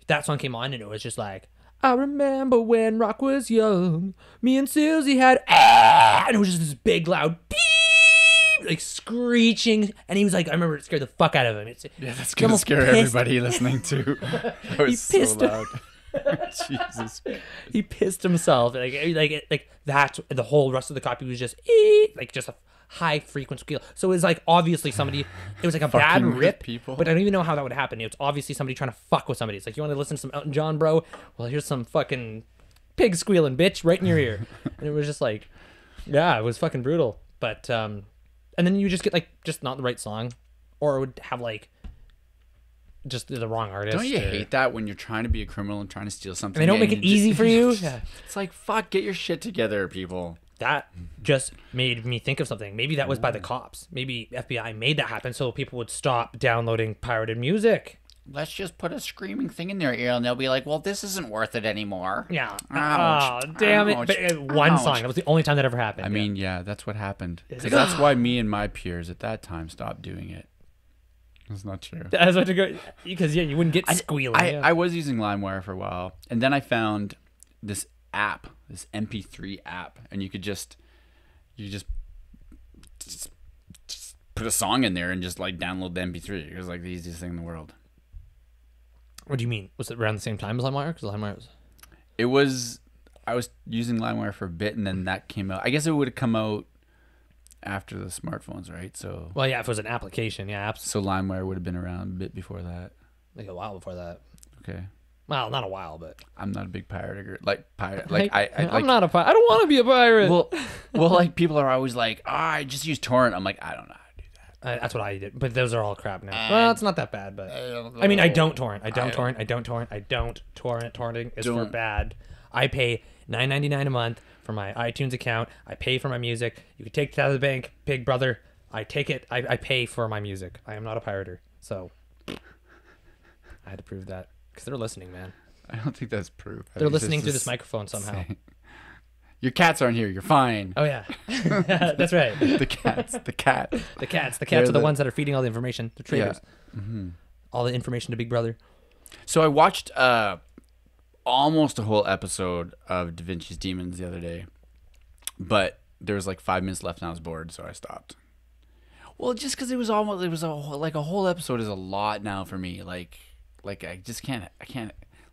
that song came on and it was just like, I remember when rock was young, me and Susie had, and it was just this big loud beep, like screeching. And he was like, I remember it scared the fuck out of him. Yeah, that's going to scare everybody listening too. That was so loud. Jesus. He pissed himself. Like that. The whole rest of the copy was just like just a high frequency squeal. So it was like obviously somebody. It was like a bad Fucking with rip. people. But I don't even know how that would happen. It's obviously somebody trying to fuck with somebody. It's like, you want to listen to some Elton John, bro? Well, here's some fucking pig squealing, bitch, right in your ear. And it was just like, yeah, it was fucking brutal. But and then you just get like just not the right song, or it would have like. Just the wrong artist. Don't you hate that when you're trying to be a criminal and trying to steal something? And they don't make and it easy for you? Yeah. It's like, fuck, get your shit together, people. That just made me think of something. Maybe that was by the cops. Maybe FBI made that happen so people would stop downloading pirated music. let's just put a screaming thing in their ear, and they'll be like, well, this isn't worth it anymore. Yeah. Ouch. Oh, damn it. Ouch. But one Ouch. song. That was the only time that ever happened. I mean, yeah, that's what happened. It's Because like, that's why me and my peers at that time stopped doing it. That's not true. I was about to go because you wouldn't get squealing. I was using LimeWire for a while, and then I found this app, this MP3 app, and you just put a song in there and just like download the MP3. It was like the easiest thing in the world. What do you mean? Was it around the same time as LimeWire? Because LimeWire was... It was. I was using LimeWire for a bit, and then that came out. I guess it would have come out after the smartphones, right? So. Well, yeah, if it was an application, yeah, absolutely. So LimeWire would have been around a bit before that. Like a while before that. Okay. Well, not a while, but I'm not a big pirate. Like pirate. I'm not a pirate. I don't want to be a pirate. Well, like people are always like, I just use torrent. I'm like, I don't know how to do that. That's what I did, but those are all crap now. Well, it's not that bad, but I mean, I don't torrent. I don't torrent. Torrenting is for bad. I pay $9.99 a month for my iTunes account. I pay for my music. You can take it out of the bank, big brother. I take it. I pay for my music. I am not a pirater, so I had to prove that because they're listening, man. I don't think that's proof. They're listening through this microphone somehow. Your cats aren't here. You're fine. Oh yeah, that's right. The cats are the ones that are feeding all the information. They're traders. Yeah. Mm-hmm. All the information to Big Brother. So I watched almost a whole episode of Da Vinci's Demons the other day, but there was like 5 minutes left and I was bored, so I stopped. Well, just because it was a whole episode is a lot now for me. Like I just can't.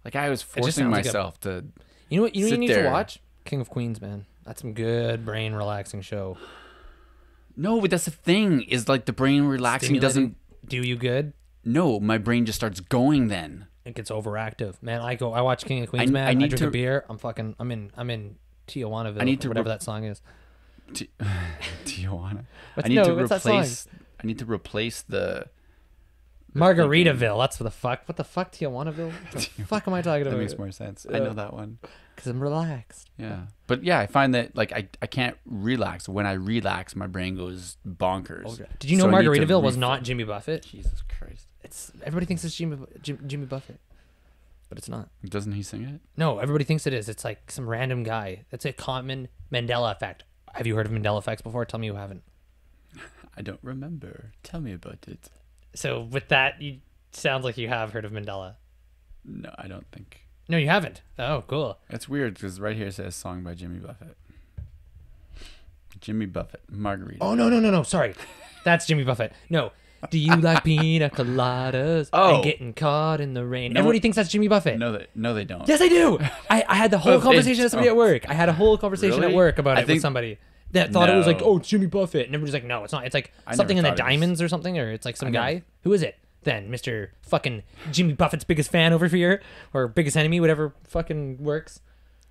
Like I was forcing myself to. You know what you need to watch? King of Queens, man. That's some good brain relaxing show. No, but that's the thing. Is like the brain relaxing doesn't do you good. No, my brain just starts going then. It gets overactive, man. I watch King of Queens, man. I drink a beer. I'm in Tijuanaville, whatever that song is. Tijuana. I need to replace the Margaritaville. That's what the fuck. What the fuck, Tijuanaville? What the fuck am I talking about? That makes more sense. I know that one. Because I'm relaxed. Yeah. But yeah, I find that like I can't relax. When I relax, my brain goes bonkers. Okay. Did you know Margaritaville was not Jimmy Buffett? Jesus Christ. Everybody thinks it's Jimmy Buffett. But it's not. Doesn't he sing it? No, everybody thinks it is. It's like some random guy. That's a common Mandela Effect. Have you heard of Mandela Effects before? Tell me you haven't. I don't remember. Tell me about it. So with that, you sounds like you have heard of Mandela. No, I don't think. No, you haven't. Oh, cool. It's weird because right here it says song by Jimmy Buffett. Jimmy Buffett, Margarita. Oh, no. Sorry. That's Jimmy Buffett. No. Do you like pina coladas and getting caught in the rain? No, everybody thinks that's Jimmy Buffett. No, they don't. Yes, I do. I had the whole conversation with somebody at work. I had a whole conversation at work about it with somebody that thought it was like, oh, it's Jimmy Buffett. And everybody's like, no, it's not. It's like something in the diamonds or something, or it's like some guy. Who is it? Then Mr. fucking Jimmy Buffett's biggest fan over here, or biggest enemy, whatever fucking works.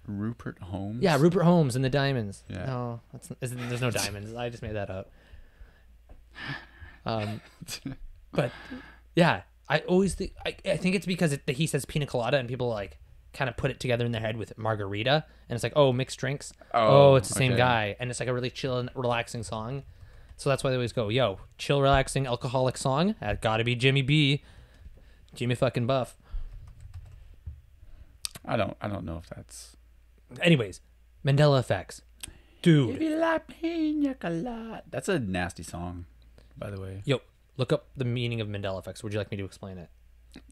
Rupert Holmes? Yeah, Rupert Holmes and the diamonds. Yeah. No, there's no diamonds. I just made that up. But yeah, I always think I think it's because he says pina colada and people like kind of put it together in their head with margarita, and it's like, oh, mixed drinks. Oh, it's the same guy, and it's like a really chill and relaxing song. So that's why they always go, yo, chill, relaxing, alcoholic song. That gotta be Jimmy B. Jimmy fucking Buff. I don't know if that's. Anyways, Mandela Effects. Dude. If you like pina colada. That's a nasty song, by the way. Yo, look up the meaning of Mandela Effects. Would you like me to explain it?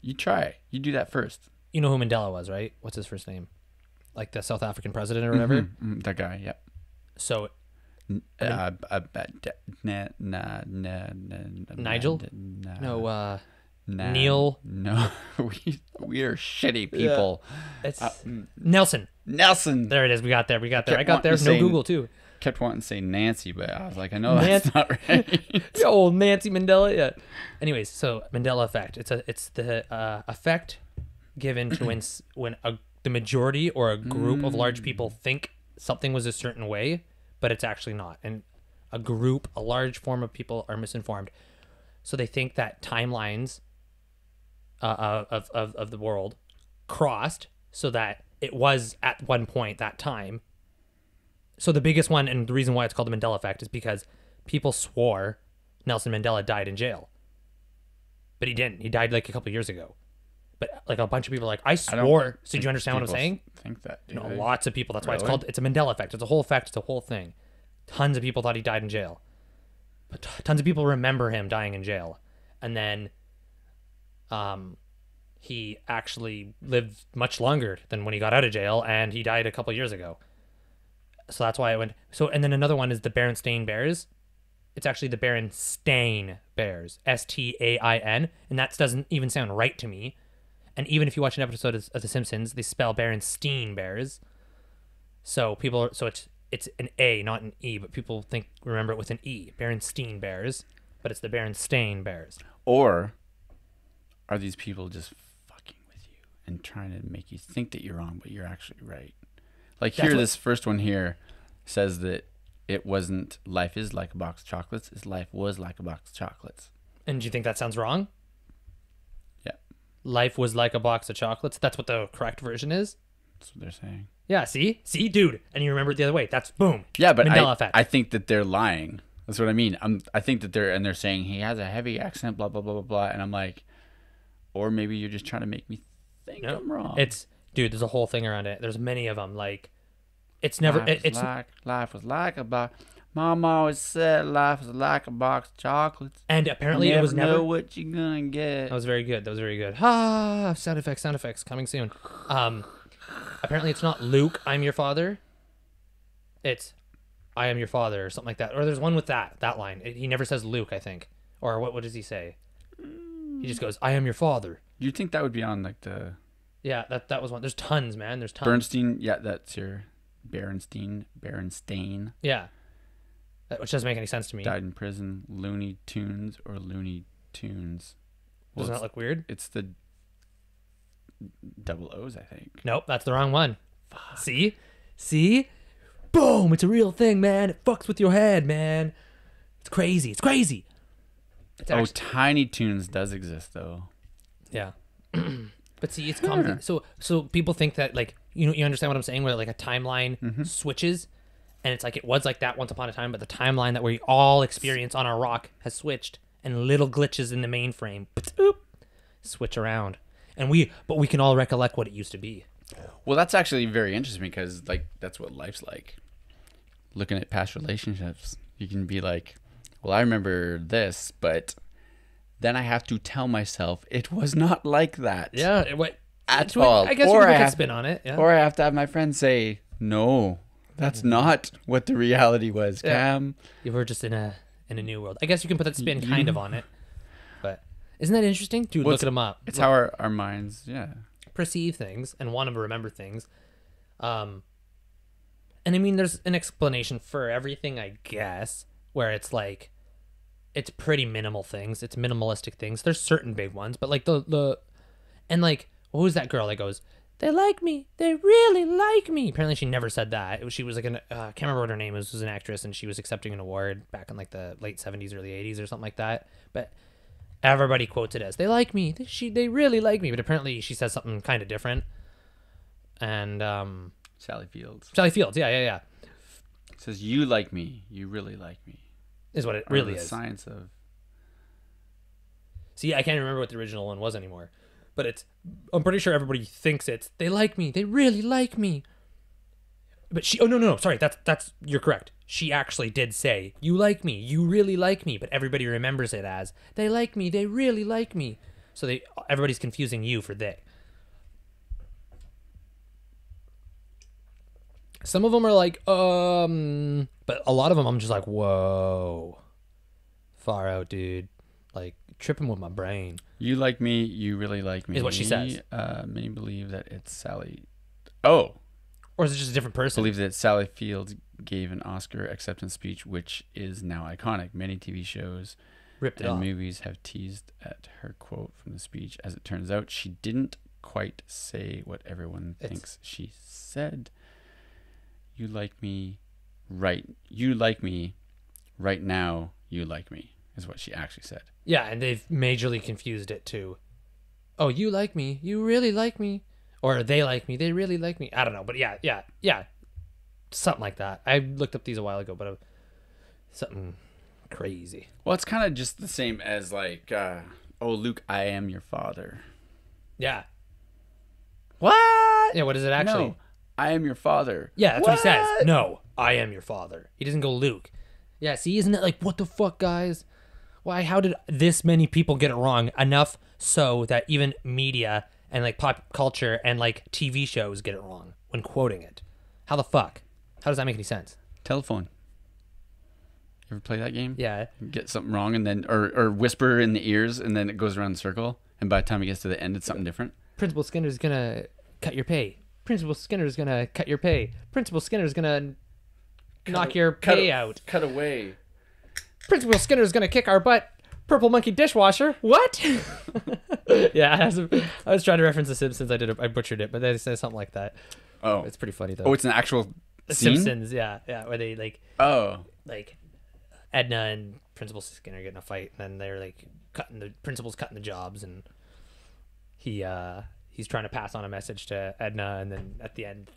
You try. You do that first. You know who Mandela was, right? What's his first name? Like the South African president or whatever? Mm-hmm. That guy, yep. So... Nigel? No, Neil? No, we are shitty people. Yeah. It's Nelson. There it is. We got there. I got there. No Google, too. Kept wanting to say Nancy, but I was like, I know that's not right. Old Nancy Mandela, yeah. Anyways, so Mandela Effect. It's the effect given to when the majority or a group of large people think something was a certain way, but it's actually not. And a large form of people are misinformed. So they think that timelines of the world crossed so that it was at one point that time. So the biggest one, and the reason why it's called the Mandela Effect, is because people swore Nelson Mandela died in jail. But he didn't. He died like a couple of years ago. But like a bunch of people are like, I I don't swore. So do think you understand what I'm people saying? Think that. Do No, they? lots of people. That's why it's Really? called. It's a Mandela Effect. It's a whole effect. It's a whole thing. Tons of people thought he died in jail, but tons of people remember him dying in jail, and then, he actually lived much longer than when he got out of jail, and he died a couple years ago. So that's why I went. So and then another one is the Berenstain Bears. It's actually the Berenstain Bears, Stain, and that doesn't even sound right to me. And even if you watch an episode of The Simpsons, they spell Berenstein Bears. So it's an A, not an E, but people remember it with an E. Berenstein Bears, but it's the Berenstain Bears. Or are these people just fucking with you and trying to make you think that you're wrong, but you're actually right? Like here, this first one here says that it wasn't life is like a box of chocolates, it's life was like a box of chocolates. And do you think that sounds wrong? Yeah. Life was like a box of chocolates. That's what the correct version is. That's what they're saying. Yeah, see, dude, and you remember it the other way. That's boom. Yeah, but Mandela Effect. I think that they're lying. That's what I mean. I think that they're saying he has a heavy accent, blah blah blah blah blah, and I'm like, or maybe you're just trying to make me think I'm wrong. Dude, there's a whole thing around it. There's many of them. Like, it's never. Life was like a box. Mom always said life was like a box of chocolates. And apparently it was never. Know what you gonna get. That was very good. Ah, sound effects coming soon. Apparently it's not Luke, I'm your father. It's I am your father or something like that. Or there's one with that line. He never says Luke, I think. Or what does he say? He just goes, I am your father. You'd think that would be on like the. Yeah, that was one. There's tons, man. There's tons. Bernstein, yeah, that's your Berenstain. Yeah. Which doesn't make any sense to me. Died in prison. Looney Tunes or Looney Tunes. Well, doesn't that look weird? It's the double O's, I think. Nope, that's the wrong one. Fuck. See? Boom! It's a real thing, man. It fucks with your head, man. It's crazy. It's Tiny Toons does exist though. Yeah. But see, it's common. So people think that, like, you understand what I'm saying, where like a timeline switches, and it's like it was like that once upon a time, but the timeline that we all experience on our rock has switched, and little glitches in the mainframe switch around, and we can all recollect what it used to be. Well, that's actually very interesting because like that's what life's like. Looking at past relationships, you can be like, well, I remember this, but then I have to tell myself it was not like that. Yeah, at all. I guess you can put a spin on it. Yeah. Or I have to have my friend say, no, that's not what the reality was, Cam. You were just in a new world. I guess you can put that spin kind of on it. But isn't that interesting? Dude, look them up. It's how our minds, perceive things and want to remember things. And I mean, there's an explanation for everything, I guess, where it's like, it's pretty minimal things. It's minimalistic things. There's certain big ones, but like and like, what was that girl that goes, they like me. They really like me. Apparently she never said that. She was like I can't remember what her name was. She was an actress, and she was accepting an award back in like the late 70s, early 80s or something like that. But everybody quotes it as, they like me. They really like me. But apparently she says something kind of different. And, Sally Fields, yeah. It says, you like me. You really like me. Is what it really is. Science of. See, I can't remember what the original one was anymore. But I'm pretty sure everybody thinks it's, they like me. They really like me. But no, sorry. That's, you're correct. She actually did say, you like me. You really like me. But everybody remembers it as, they like me. They really like me. So everybody's confusing you for they. Some of them are like, but a lot of them I'm just like, whoa, far out, dude. Like, tripping with my brain. You like me, you really like me. Is what she says. Many believe that it's Sally. Oh. Or is it just a different person? Believe that Sally Fields gave an Oscar acceptance speech, which is now iconic. Many TV shows and movies have teased at her quote from the speech. As it turns out, she didn't quite say what everyone thinks she said. You like me right now, you like me, is what she actually said. Yeah, and they've majorly confused it too. Oh, you like me, you really like me. Or they like me, they really like me. I don't know, but yeah. Something like that. I looked up these a while ago, but something crazy. Well, it's kind of just the same as like, oh, Luke, I am your father. Yeah, What? Yeah, what is it actually? No, I am your father. Yeah, that's what he says. No, I am your father. He doesn't go Luke. Yeah, see, isn't it like, what the fuck, guys? Why, how did this many people get it wrong? Enough so that even media and like pop culture and like TV shows get it wrong when quoting it. How the fuck? How does that make any sense? Telephone. You ever play that game? Yeah. Get something wrong and then, or whisper in the ears and then it goes around the circle. And by the time it gets to the end, it's something different. Principal Skinner's gonna cut your pay. Principal Skinner's gonna cut your pay. Principal Skinner's gonna knock your pay out. Cut away. Principal Skinner's gonna kick our butt. Purple monkey dishwasher. What? Yeah, I was trying to reference The Simpsons. I butchered it, but they say something like that. Oh, It's pretty funny though. oh, it's an actual The scene? Simpsons, yeah, where they like Edna and Principal Skinner get in a fight, and then they're like principal's cutting the jobs, and he's trying to pass on a message to Edna, and then at the end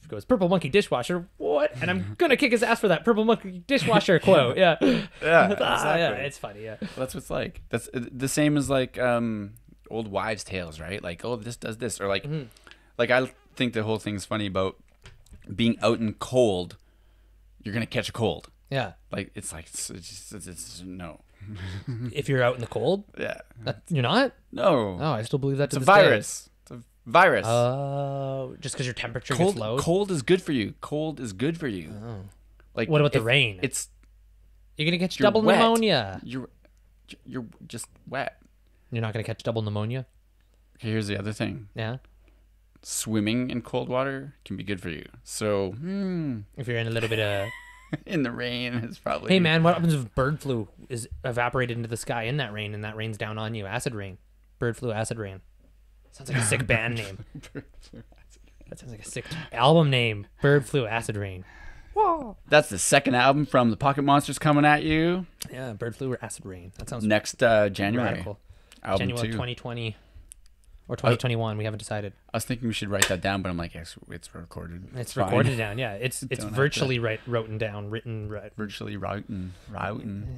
goes, purple monkey dishwasher, what? And I'm gonna kick his ass for that purple monkey dishwasher quote. Yeah. Yeah, exactly. Yeah, it's funny. Yeah, Well, that's what it's like. That's the same as like old wives' tales, right? Like, oh, this does this, or like, like I think the whole thing's funny about being out in cold. You're gonna catch a cold. yeah. Like it's like it's no. If you're out in the cold, Yeah. you're not. No. Oh, I still believe that. It's a virus. It's a virus. Oh, just because your temperature gets low. Cold is good for you. Cold is good for you. Oh. Like, What about the rain? It's You're gonna catch you're double wet. pneumonia. You're just wet. You're not gonna catch double pneumonia. Okay, here's the other thing. Yeah. Swimming in cold water can be good for you. So, If you're in a little bit of in the rain is probably. Hey man, what happens if bird flu is evaporated into the sky in that rain and that rain's down on you? Acid rain. Bird flu, acid rain. Sounds like a sick band name. That sounds like a sick album name. Bird flu, acid rain. Whoa. That's the second album from the Pocket Monsters coming at you Yeah, bird flu or acid rain. That sounds next January. radical. Album January 2. 2020 or 2021. We haven't decided. I was thinking we should write that down, but I'm like, it's recorded. It's fine. recorded down. Yeah, it's Don't have virtually written down, written. Right. Virtually routing.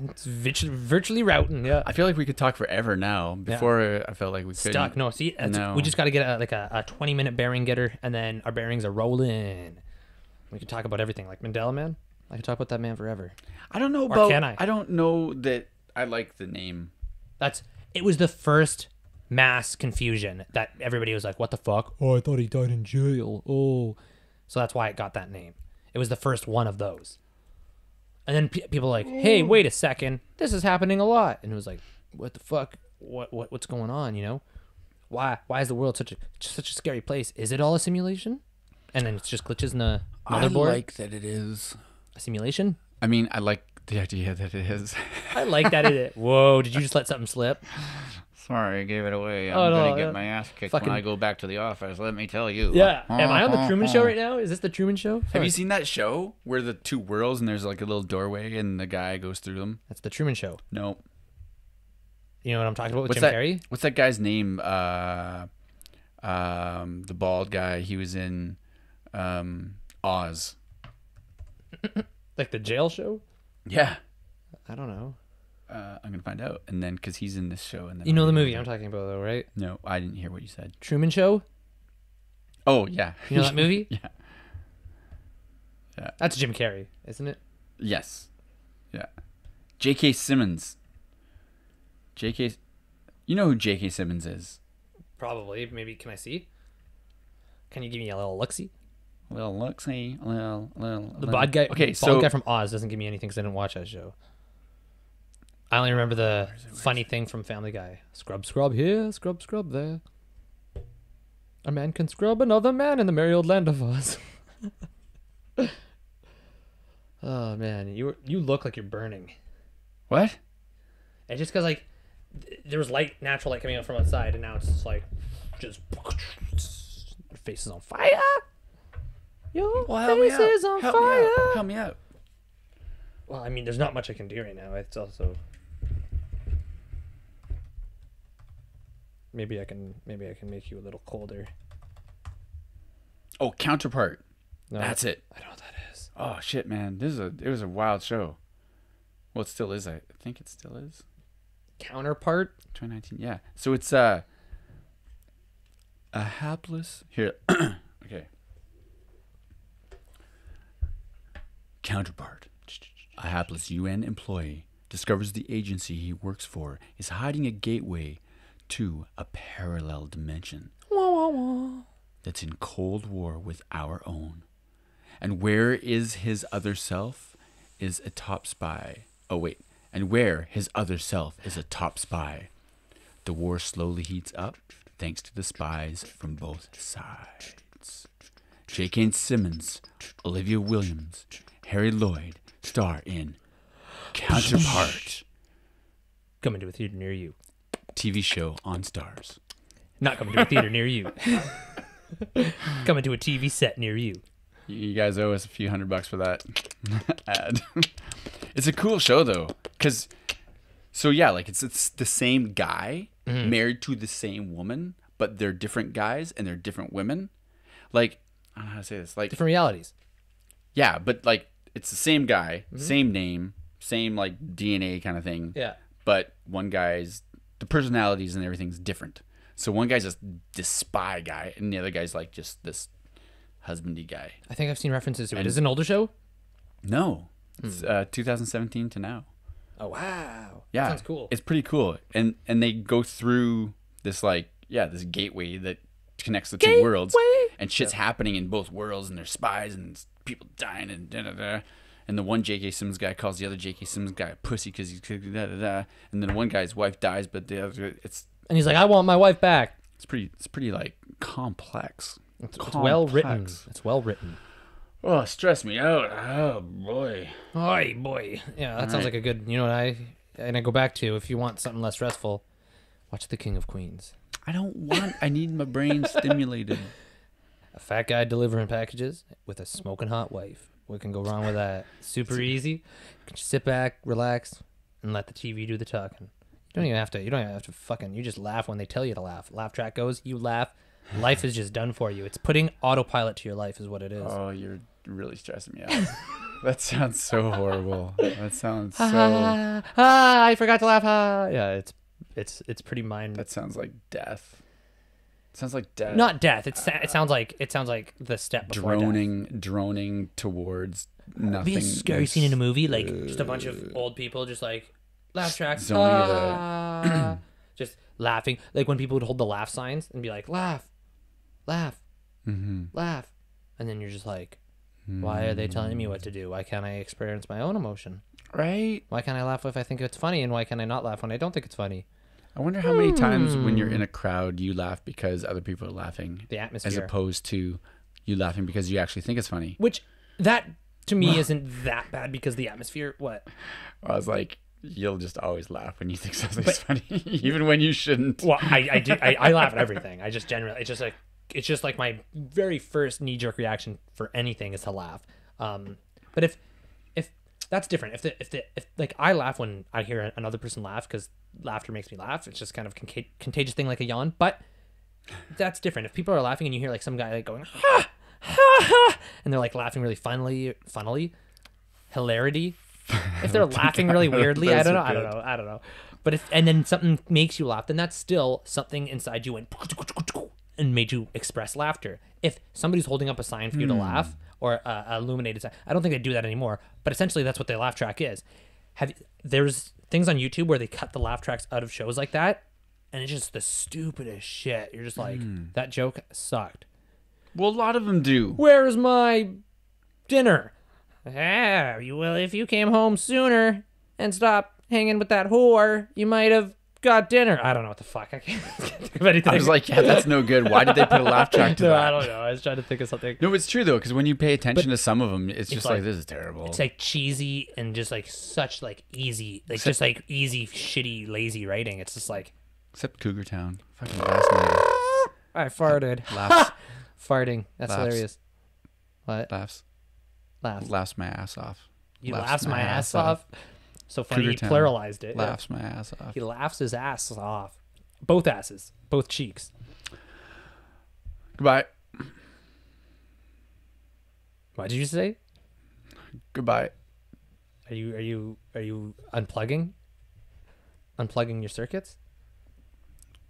It's virtually routing. Yeah. I feel like we could talk forever now. Before I felt like we couldn't. Stuck. No, see, we just got to get a 20-minute bearing getter, and then our bearings are rolling. We can talk about everything, like Mandela Man. I could talk about that man forever. I don't know Or about. can I? I don't know that I like the name. It was the first mass confusion that everybody was like, "What the fuck? Oh, I thought he died in jail." Oh, so that's why it got that name. It was the first one of those. And then people were like, "Hey, wait a second, this is happening a lot." And it was like, "What the fuck? What's going on? You know, why is the world such a scary place? Is it all a simulation?" And then it's just glitches in the motherboard. I like that it is a simulation. I mean, I like the idea that it is. I like that it. Whoa! Did you just let something slip? Sorry, I gave it away. Oh, I'm no, gonna yeah. get my ass kicked Fucking- when I go back to the office. Let me tell you. Yeah. Am I on the Truman Show right now? Is this the Truman Show? Have you seen that show where the two worlds and there's like a little doorway and the guy goes through them? That's the Truman Show. No. You know what I'm talking about with What's Jim that? Carrey? What's that guy's name? The bald guy. He was in Oz. Like the jail show? Yeah. I don't know. I'm gonna find out, and then because he's in this show, and then You know the movie I'm talking about, though, right? No, I didn't hear what you said. Truman Show. Oh yeah. You know that movie? Yeah. Yeah. That's Jim Carrey, isn't it? Yes. Yeah. J.K. Simmons. J.K. You know who J.K. Simmons is? Probably. Maybe. Can I see? Can you give me a little look-see? Little Luxie, The bald guy. Okay, bald so guy from Oz doesn't give me anything because I didn't watch that show. I only remember the funny thing from Family Guy. Scrub, scrub here, scrub, scrub there. A man can scrub another man in the merry old land of Oz. Oh man, you look like you're burning. What? It's just because like there was natural light coming out from outside, and now it's just like your face is on fire. Your face is on fire. Help me out. Well, I mean, there's not much I can do right now. It's also maybe I can make you a little colder. Oh, Counterpart. No, That's it. I don't know what that is. Oh shit, man! It was a wild show. Well, it still is. I think it still is. Counterpart. 2019. Yeah. So it's A hapless here. Okay. Counterpart. A hapless UN employee discovers the agency he works for is hiding a gateway to a parallel dimension that's in cold war with our own. And where is his other self is a top spy. Oh, wait. And where his other self is a top spy. The war slowly heats up thanks to the spies from both sides. J.K. Simmons, Olivia Williams, Harry Lloyd star in Counterpart. Coming to a theater near you. TV show on Stars. Not coming to a theater near you. Coming to a TV set near you. You guys owe us a few $100 for that ad. It's a cool show though, because it's the same guy married to the same woman, but they're different guys and they're different women. Like, I don't know how to say this. Like different realities. Yeah, but like it's the same guy, same name, same like DNA kind of thing. Yeah. But one guy's the personalities and everything's different. So one guy's just this spy guy, and the other guy's like just this husbandy guy. I think I've seen references to it. Is it an older show? No, it's 2017 to now. Oh wow! Yeah, that sounds cool. It's pretty cool, and they go through this this gateway that connects the two worlds, and shit's happening in both worlds, and there's spies and people dying and da da da. And the one J.K. Simmons guy calls the other J.K. Simmons guy a pussy because he's da da da. And then one guy's wife dies, but the other and he's like, I want my wife back. It's pretty like complex. It's well written. It's well written. Oh, stress me out. Oh boy. Oh boy. Yeah, that sounds like a good. You know what I go back to if you want something less stressful, watch The King of Queens. I need my brain stimulated. A fat guy delivering packages with a smoking hot wife. What can go wrong with that? Super easy. You can just sit back, relax, and let the TV do the talking. You don't even have to fucking. You just laugh when they tell you to laugh. Laugh track goes. You laugh. Life is just done for you. It's putting autopilot to your life, is what it is. Oh, you're really stressing me out. That sounds so horrible. That sounds so. I forgot to laugh. Yeah, it's pretty mind. That sounds like death. It sounds like death. Not death. It sounds like the step before droning towards nothing. Be a scary scene in a movie, like just a bunch of old people just like laugh tracks, just laughing. Like when people would hold the laugh signs and be like, laugh, laugh, laugh, and then you're just like, why are they telling me what to do? Why can't I experience my own emotion? Right? Why can't I laugh if I think it's funny, and why can I not laugh when I don't think it's funny? I wonder how many times when you're in a crowd you laugh because other people are laughing. The atmosphere. As opposed to you laughing because you actually think it's funny. Which, that, to me, isn't that bad because the atmosphere, what? I was like, you'll just always laugh when you think something's funny, even when you shouldn't. Well, I laugh at everything. I just generally, it's just like my very first knee-jerk reaction for anything is to laugh. But if that's different. If like I laugh when I hear another person laugh because laughter makes me laugh. It's just kind of contagious thing like a yawn. But that's different. If people are laughing and you hear like some guy like going ha ha ha, and they're like laughing really funnily, hilarity. If they're laughing really weirdly, I don't know. But and then something makes you laugh, then that's still something inside you went and made you express laughter. If somebody's holding up a sign for you to laugh, or a illuminated sign, I don't think they do that anymore, but essentially that's what the laugh track is. There's things on YouTube where they cut the laugh tracks out of shows like that, and it's just the stupidest shit. You're just like, that joke sucked. Well, a lot of them do. Where's my dinner? Well, if you came home sooner and stopped hanging with that whore, you might have got dinner. I don't know what the fuck. I can't think of anything. I was like, yeah, that's no good. Why did they put a laugh track to that? I don't know. I was trying to think of something. No, it's true though, because when you pay attention to some of them, it's just like, this is terrible. It's like cheesy and just like such like easy, like just like easy, shitty, lazy writing. It's just like. Except Cougar Town. Fucking fascinating. I farted. Laughs. Farting. That's Laughs. hilarious. What? Laughs. Laughs. Laughs my ass off. You laughs my ass off. So funny, Cougar he Town pluralized it. Laughs my ass off. He laughs his ass off. Both asses. Both cheeks. Goodbye. What did you say? Goodbye. Are you unplugging? Unplugging your circuits?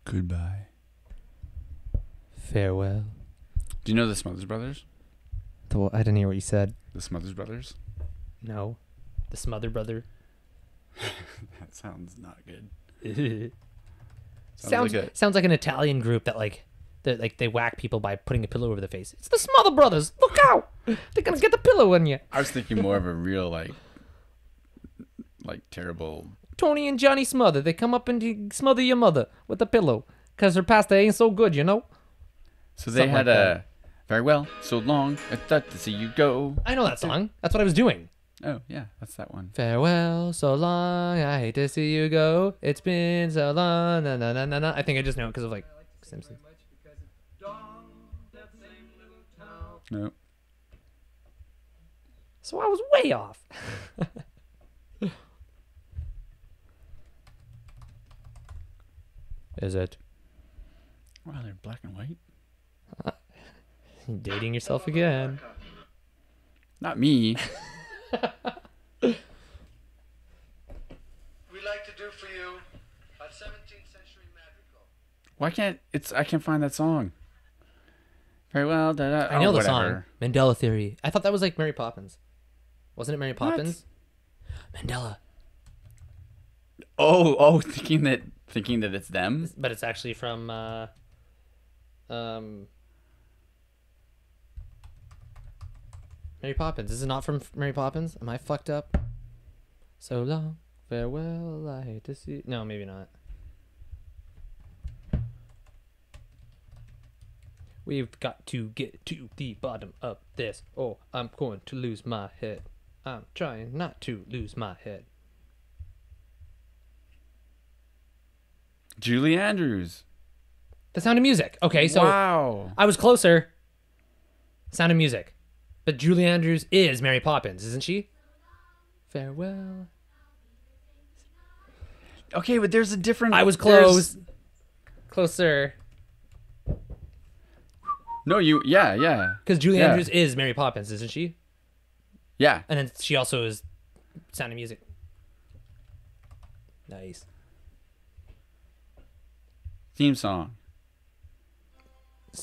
Goodbye. Farewell. Do you know the Smothers Brothers? I didn't hear what you said. The Smothers Brothers? No. The Smother Brother. That sounds not good. Sounds like an Italian group that they whack people by putting a pillow over their face. It's the Smother Brothers. Look out! They're gonna get the pillow on you. I was thinking more of a real like terrible. Tony and Johnny Smother. They come up and smother your mother with a pillow because her pasta ain't so good, you know. So they Something had like a that. farewell so long. I thought to see you go. I know that song. That's what I was doing. Oh yeah, that's that one. Farewell, so long. I hate to see you go. It's been so long. Na na na na na. I think I just know it because of Simpsons. No. So I was way off. Is it? Wow, they're black and white. Dating yourself again. Not me. We like to do for you a 17th century madrigal. Why can't I can't find that song. Very well. I know the song. Mandela Theory. I thought that was like Mary Poppins. Wasn't it Mary Poppins? Mandela. Oh, thinking that it's them. But it's actually from Mary Poppins. Is it not from Mary Poppins? Am I fucked up? So long, farewell, I hate to see... No, maybe not. We've got to get to the bottom of this, or I'm going to lose my head. I'm trying not to lose my head. Julie Andrews. The Sound of Music. Okay, so wow. I was closer. Sound of Music. But Julie Andrews is Mary Poppins, isn't she? Farewell. Okay, but there's a different... I was close. Closer. No, yeah. Because Julie Andrews is Mary Poppins, isn't she? Yeah. And then she also is Sound of Music. Nice. Theme song.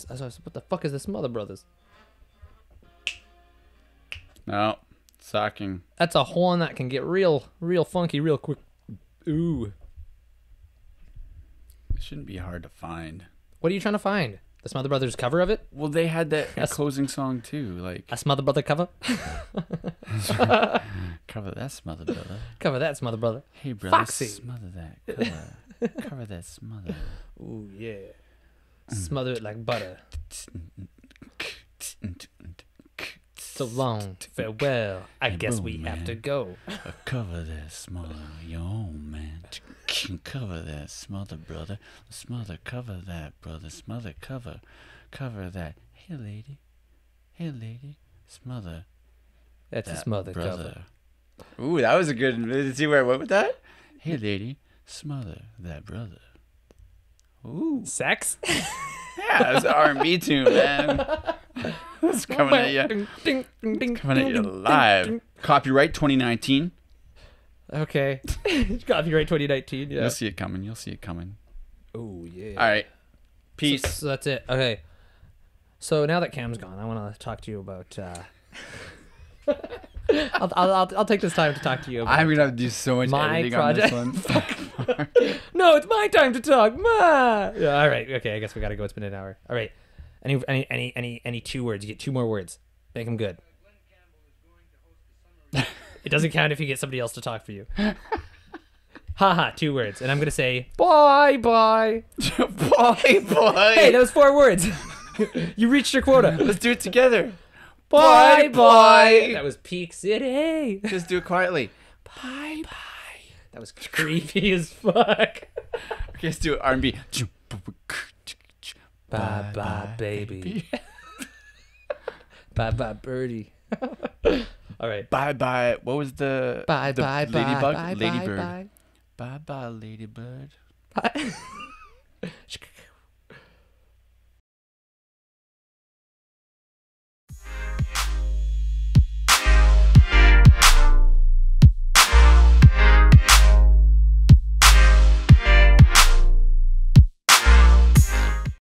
What the fuck is the Smother Brothers? No. Socking. That's a horn that can get real funky real quick. Ooh. It shouldn't be hard to find. What are you trying to find? The Smother Brothers cover of it? Well, they had that Yes. closing song too, like A Smother Brother cover? cover that smother brother. Cover that, Smother Brother. Hey brother, Foxy. smother that. Cover, cover that smother. Ooh, yeah. Smother it like butter. So long, farewell. I Hey, guess boom, we have man. to go. Cover that smother, your own man. Cover that smother brother. Smother, cover that brother. Smother, cover that. Hey lady, smother. That's a that Smother brother. cover. Ooh, that was a good. Did you see where I went with that? Hey lady, smother that brother. Ooh, Sex? yeah, it's an R&B tune, man. It's coming at you. Coming at you live. Copyright 2019. Okay. Copyright 2019, yeah. You'll see it coming. You'll see it coming. Oh, yeah. All right. Peace. So that's it. Okay. So now that Cam's gone, I want to talk to you about... I'll take this time to talk to you about... I'm gonna have to do so much my editing project. on this one. No, it's my time to talk. Ma! Yeah, all right. Okay, I guess we got to go. It's been an hour. All right. Any 2 words. You get 2 more words. Make them good. It doesn't count if you get somebody else to talk for you. Haha, 2 words. And I'm going to say, bye. Boy. Hey, that was 4 words. You reached your quota. Let's do it together. Bye. Bye. That was Peak City. Just do it quietly. Bye. That was creepy as fuck. Okay, let's do it. R&B. Bye, baby. Bye, birdie. All right. Bye. What was the Bye, the bye, ladybug? bye, Ladybird. bye. Bye, ladybird. Bye.